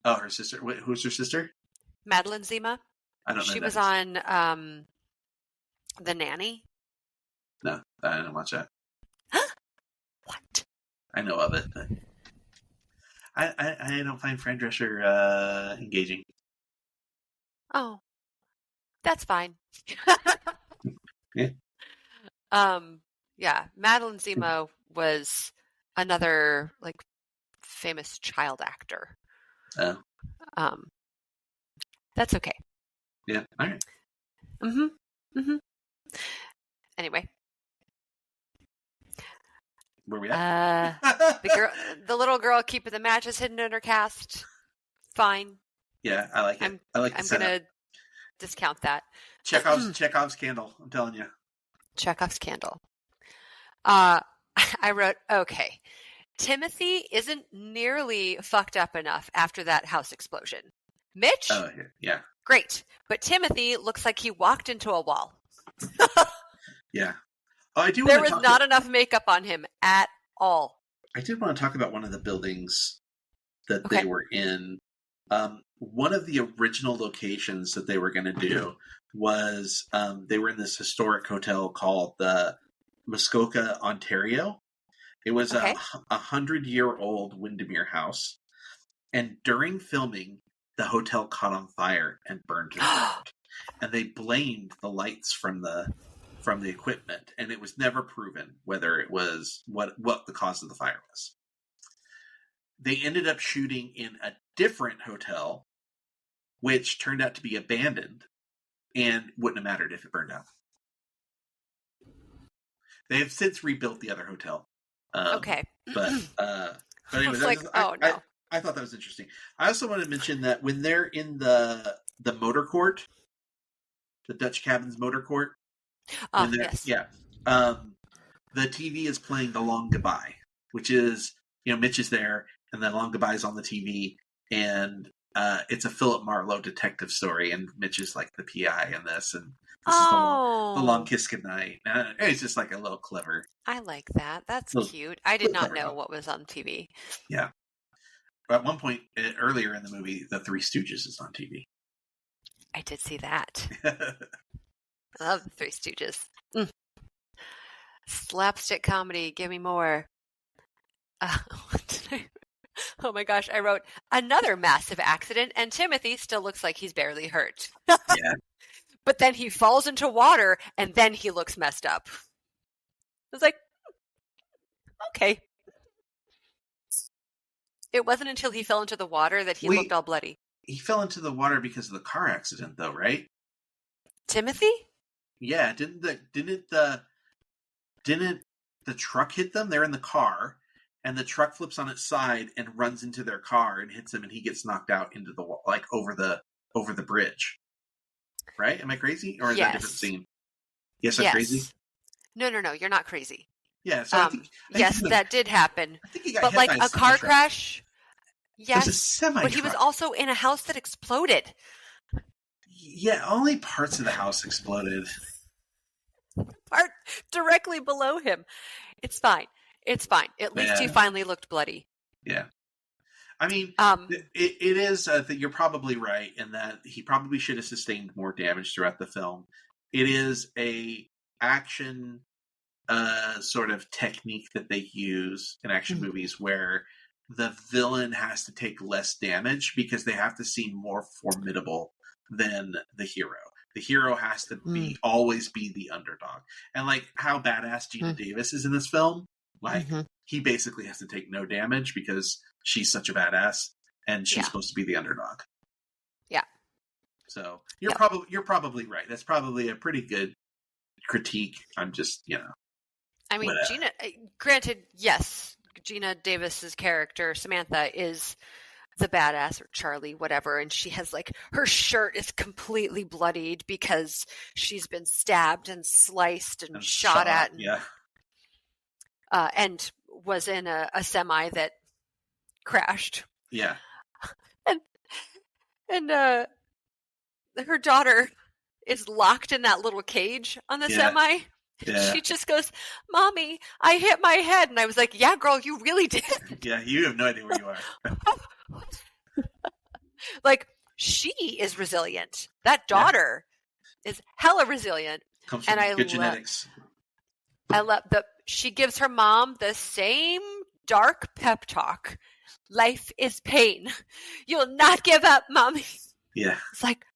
Her sister. Wait, who's her sister? Madeline Zima. I don't know. She was on The Nanny. No, I don't watch that. What? I know of it, but I don't find Fran Drescher engaging. Oh, that's fine. Yeah. Yeah. Madeline Zima was another like famous child actor. Oh. That's okay. Yeah. All right. Anyway. Where we at? The little girl keeping the matches hidden in her cast. Fine. Yeah, I like it. I'm gonna discount that. Chekhov's candle. I'm telling you. Chekhov's candle. I wrote, okay, Timothy isn't nearly fucked up enough after that house explosion. Mitch? Oh, yeah. Great. But Timothy looks like he walked into a wall. Yeah. Oh, there was not enough makeup on him at all. I did want to talk about one of the buildings that they were in. One of the original locations that they were going to do was they were in this historic hotel called the Muskoka, Ontario. It was a 100-year-old Windermere house. And during filming, the hotel caught on fire and burned to the ground. And they blamed the lights from the equipment, and it was never proven whether it was what the cause of the fire was. They ended up shooting in a different hotel, which turned out to be abandoned and wouldn't have mattered if it burned down. They have since rebuilt the other hotel. But anyways, no. I thought that was interesting. I also want to mention that when they're in the motor court, the Dutch Cabin's motor court, yes. Yeah. The TV is playing The Long Goodbye, which is, Mitch is there, and The Long Goodbye is on the TV, and it's a Philip Marlowe detective story, and Mitch is like the PI in this, and this is the long kiss goodnight. It's just like a little clever. I like that. That's cute. I did not know what was on TV. Yeah. At one point earlier in the movie, The Three Stooges is on TV. I did see that. I love the Three Stooges. Slapstick comedy, give me more. Oh my gosh, I wrote another massive accident, and Timothy still looks like he's barely hurt. Yeah. But then he falls into water, and then he looks messed up. I was like, okay. It wasn't until he fell into the water that he looked all bloody. He fell into the water because of the car accident, though, right? Timothy? Yeah, didn't the truck hit them? They're in the car, and the truck flips on its side and runs into their car and hits him, and he gets knocked out into the wall, like over the bridge. Right? Am I crazy, or is that a different scene? Yes, I'm crazy. No, you're not crazy. Yeah, so I think that did happen. I think he got but hit like by a car semi-truck. crash. Yes, It was a semi-truck. but he was also in a house that exploded. Yeah, only parts of the house exploded. Part directly below him. It's fine. At least he finally looked bloody. Yeah. I mean, it is that you're probably right in that he probably should have sustained more damage throughout the film. It is a action sort of technique that they use in action movies where the villain has to take less damage because they have to seem more formidable than the hero. The hero has to always be the underdog. And like how badass Gina Davis is in this film, like he basically has to take no damage because she's such a badass and she's supposed to be the underdog. Yeah. So you're probably right. That's probably a pretty good critique. I'm just, I mean, whatever. Gina, granted, yes, Gina Davis's character, Samantha, is the badass, or Charlie, whatever, and she has like, her shirt is completely bloodied because she's been stabbed and sliced and shot at. And was in a semi that crashed. Yeah. And her daughter is locked in that little cage on the semi. Yeah. She just goes, "Mommy, I hit my head." And I was like, "Yeah, girl, you really did." Yeah, you have no idea where you are. Like, she is resilient. That daughter is hella resilient. Comes from good genetics. I love that she gives her mom the same dark pep talk. Life is pain. You'll not give up, Mommy. Yeah. It's like,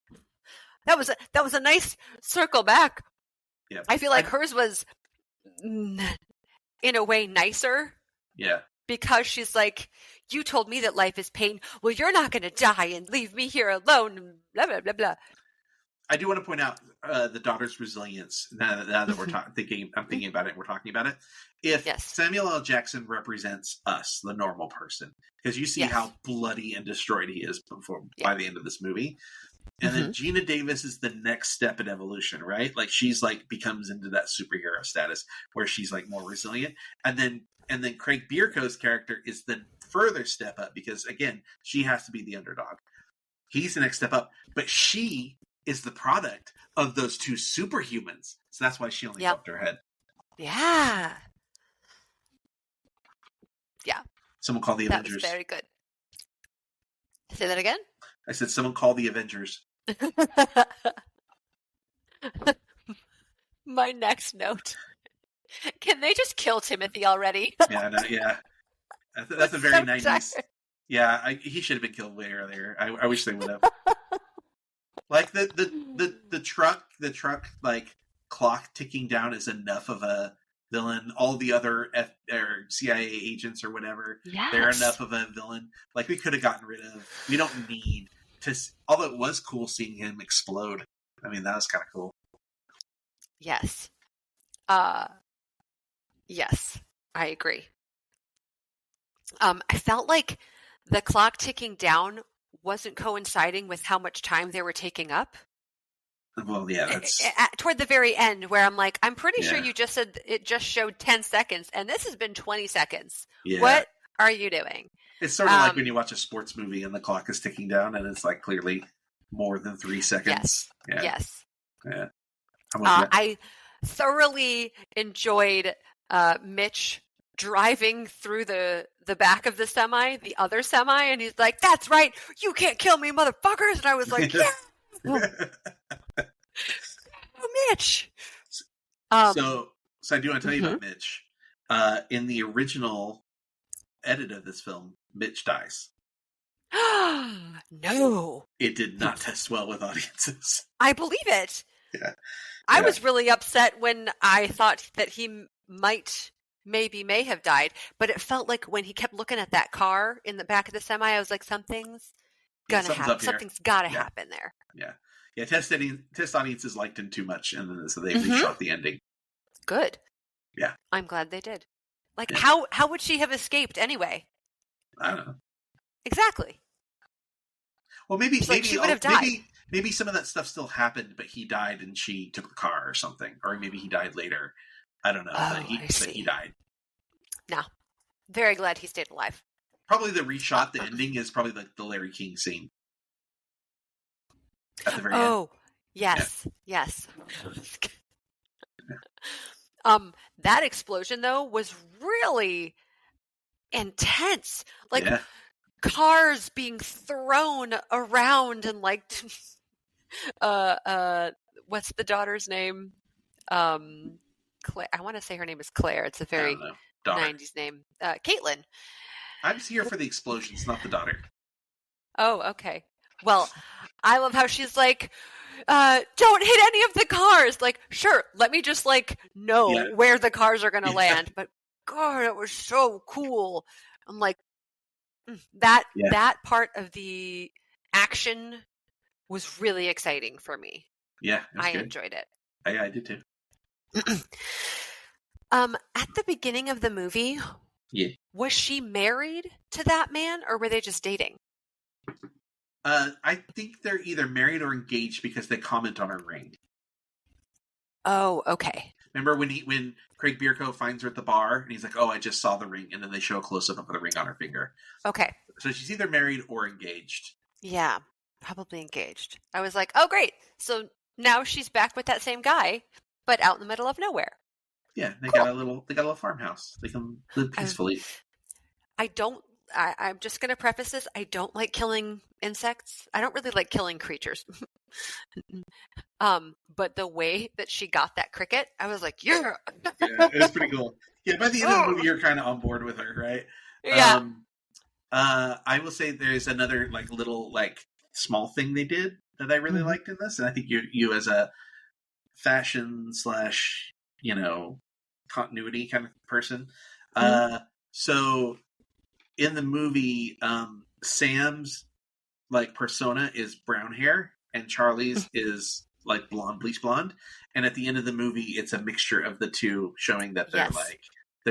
that was a nice circle back. Yeah. I feel like hers was, in a way, nicer. Yeah. Because she's like, you told me that life is pain. Well, you're not going to die and leave me here alone. And blah, blah, blah, blah. I do want to point out the daughter's resilience. Now that we're I'm thinking about it. We're talking about it. If Samuel L. Jackson represents us, the normal person, because you see how bloody and destroyed he is by the end of this movie, and then Gina Davis is the next step in evolution, right? Like she's like becomes into that superhero status where she's like more resilient, and then Craig Bierko's character is the further step up because again she has to be the underdog. He's the next step up, but she is the product of those two superhumans. So that's why she only bumped her head. Yeah. Yeah. Someone call the Avengers. That was very good. Say that again? I said someone call the Avengers. My next note. Can they just kill Timothy already? Yeah. That's a very 90s. Yeah, he should have been killed way earlier. I wish they would have. Like the truck like clock ticking down is enough of a villain. All the other CIA agents or whatever, they're enough of a villain. Like we could have gotten rid of. We don't need to. Although it was cool seeing him explode. I mean, that was kind of cool. Yes. Yes, I agree. I felt like the clock ticking down wasn't coinciding with how much time they were taking up. Well, yeah, that's toward the very end where I'm like, I'm pretty sure you just said it just showed 10 seconds and this has been 20 seconds. Yeah. What are you doing? It's sort of like when you watch a sports movie and the clock is ticking down and it's like clearly more than 3 seconds. Yes. Yeah. I thoroughly enjoyed Mitch driving through the back of the semi, the other semi, and he's like, "That's right, you can't kill me, motherfuckers!" And I was like, "Yeah, Mitch." So I do want to tell you about Mitch. In the original edit of this film, Mitch dies. No. It did not test well with audiences. I believe it. Yeah. I Yeah. was really upset when I thought that he may have died, but it felt like when he kept looking at that car in the back of the semi, I was like, something's gonna something's happen. up here. Something's gotta Yeah. happen there. Yeah. Test audiences liked him too much, and then so they Mhm. shot the ending. Good. Yeah. I'm glad they did. Like, Yeah. how would she have escaped anyway? I don't know. Exactly. Well, maybe It's like she would have died. Maybe some of that stuff still happened, but he died and she took the car or something, or maybe he died later. I don't know. Oh, but he I died. No. Very glad he stayed alive. Probably the reshot. The ending is probably like the Larry King scene at the very end. Oh, yes. Yes. That explosion though was really intense. Like Yeah. cars being thrown around and like what's the daughter's name? Claire. I want to say her name is Claire. It's a I very don't know. Daughter. 90s name. Caitlin. I'm just here for the explosions, not the daughter. Oh, okay. Well, I love how she's like, don't hit any of the cars. Like, sure, let me just like know where the cars are going to land. But God, it was so cool. I'm like, that part of the action was really exciting for me. Yeah, I enjoyed it. I did too. At the beginning of the movie, was she married to that man, or were they just dating? I think they're either married or engaged because they comment on her ring. Oh, okay. Remember when Craig Bierko finds her at the bar and he's like, "Oh, I just saw the ring," and then they show a close up of the ring on her finger. Okay. So she's either married or engaged. Yeah, probably engaged. I was like, "Oh, great! So now she's back with that same guy, but out in the middle of nowhere." Yeah, they got a little farmhouse. They can live peacefully. I'm just going to preface this. I don't like killing insects. I don't really like killing creatures. But the way that she got that cricket, I was like, yeah. Yeah, it was pretty cool. Yeah, by the end of the movie, you're kind of on board with her, right? Yeah. I will say there's another like little like small thing they did that I really liked in this, and I think you as a fashion / continuity kind of person. So in the movie, Sam's like persona is brown hair, and Charlie's is like bleach blonde. And at the end of the movie, it's a mixture of the two, showing that they're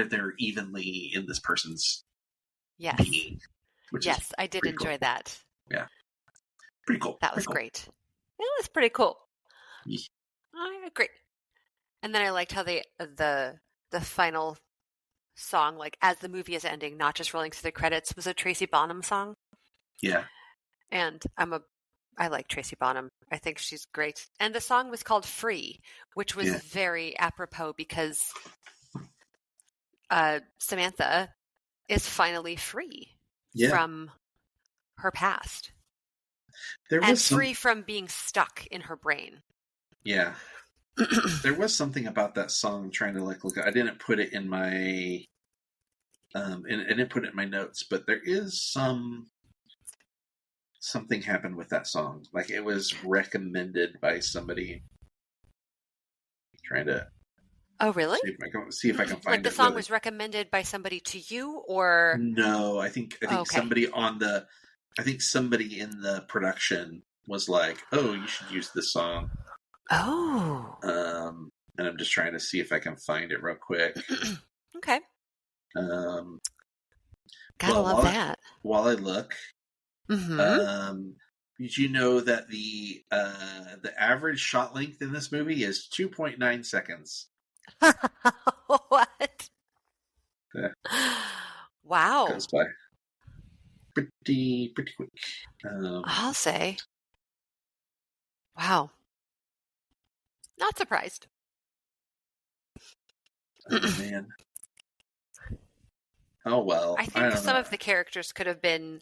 they're evenly in this person's being. Yes, I did enjoy that. Yeah, pretty cool. That was great. It was pretty cool. Yeah. I agree. And then I liked how the final song, like as the movie is ending, not just rolling through the credits, was a Tracy Bonham song. Yeah. And I like Tracy Bonham. I think she's great. And the song was called Free, which was very apropos because Samantha is finally free from her past. Free from being stuck in her brain. Yeah. There was something about that song I'm trying to look at. I didn't put it in my and I didn't put it in my notes, but there is something happened with that song. Like it was recommended by somebody. Trying to really? See if I can find like the it. song was recommended by somebody to you, or no? I think somebody somebody in the production was like, "Oh, you should use this song." Oh. And I'm just trying to see if I can find it real quick. Okay. Gotta love that. While I look, did you know that the average shot length in this movie is 2.9 seconds? What? Yeah. Wow. Goes by pretty quick. I'll say. Wow. Not surprised. Oh, man. Oh, well. I think some of the characters could have been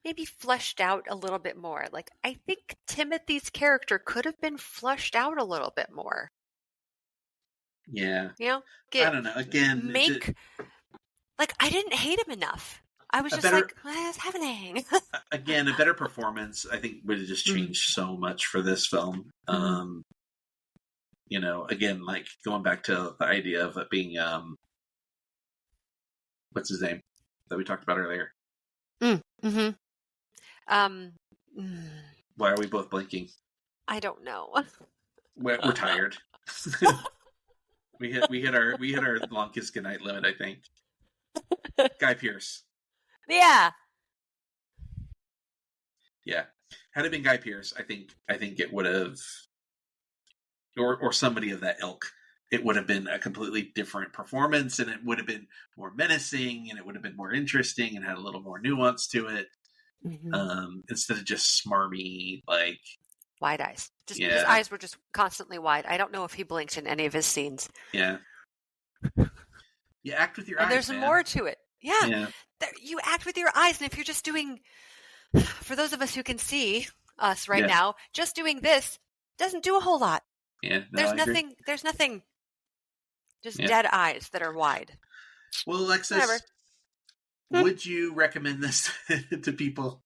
maybe fleshed out a little bit more. Like, I think Timothy's character could have been fleshed out a little bit more. Yeah. You know? I don't know. Again, I didn't hate him enough. I was A just better- like, what is happening? Again, a better performance, I think, would have just changed so much for this film. You know, again, like going back to the idea of it being, what's his name that we talked about earlier? Mm-hmm. Why are we both blinking? I don't know. We're tired. we hit our longest goodnight limit, I think. Guy Pearce. Yeah. Yeah. Had it been Guy Pearce, I think it would have, or somebody of that ilk, it would have been a completely different performance, and it would have been more menacing, and it would have been more interesting, and had a little more nuance to it. Instead of just smarmy, like wide eyes. Just Yeah. his eyes were just constantly wide. I don't know if he blinked in any of his scenes. yeah. You act with your And eyes. there's man. more to it. Yeah. Yeah. You act with your eyes, and if you're just doing, for those of us who can see us right Yeah. now, just doing this doesn't do a whole lot. Yeah. No, There's I agree. nothing. There's nothing. Just Yeah. dead eyes that are wide. Well, Alexis, Whatever. would you recommend this to people?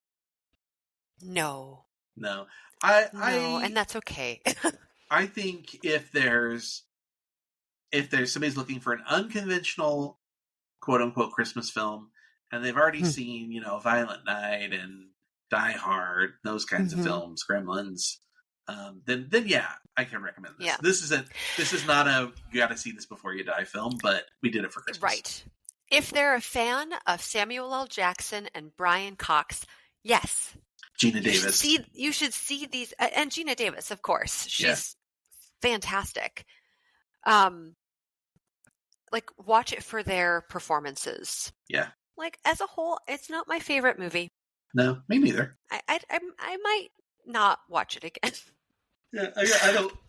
No. No. No, and that's okay. I think if there's somebody's looking for an unconventional quote unquote Christmas film, and they've already seen, you know, Violent Night and Die Hard, those kinds of films, Gremlins, then yeah, I can recommend this. Yeah. This is not a you got to see this before you die film, but we did it for Christmas. Right. If they're a fan of Samuel L. Jackson and Brian Cox, yes. Gina Davis. You should see these, and Gina Davis, of course. She's fantastic. Like, watch it for their performances. Yeah. Like, as a whole, it's not my favorite movie. No, me neither. I might not watch it again. Yeah,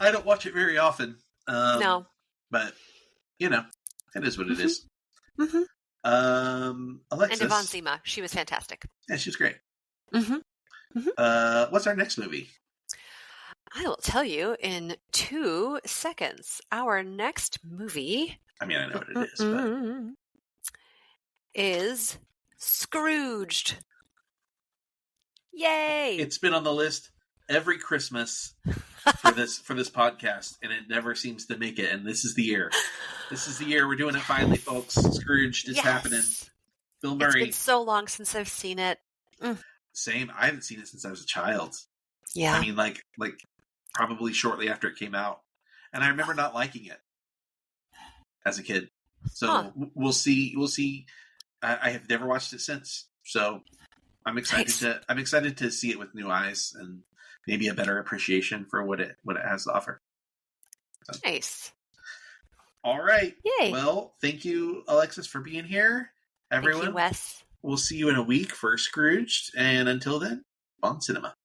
I don't watch it very often. No. But you know, it is what it is. Mm-hmm. Alexis. And Yvonne Zima, she was fantastic. Yeah, she's great. Mm-hmm. What's our next movie? I will tell you in 2 seconds. Our next movie I mean, I know what it is, but is Scrooged. Yay! it's been on the list every Christmas for this podcast, and it never seems to make it. And this is the year. This is the year we're doing it finally, folks. Scrooged is happening. Bill Murray. It's been so long since I've seen it. Same. I haven't seen it since I was a child. Yeah. I mean, like probably shortly after it came out, and I remember not liking it as a kid. So we'll see. We'll see. I have never watched it since, so I'm excited I'm excited to see it with new eyes and maybe a better appreciation for what it has to offer. So. Nice. All right. Yay. Well, thank you, Alexis, for being here. Everyone, Thank you, Wes. we'll see you in a week for Scrooged, and until then, bon cinema.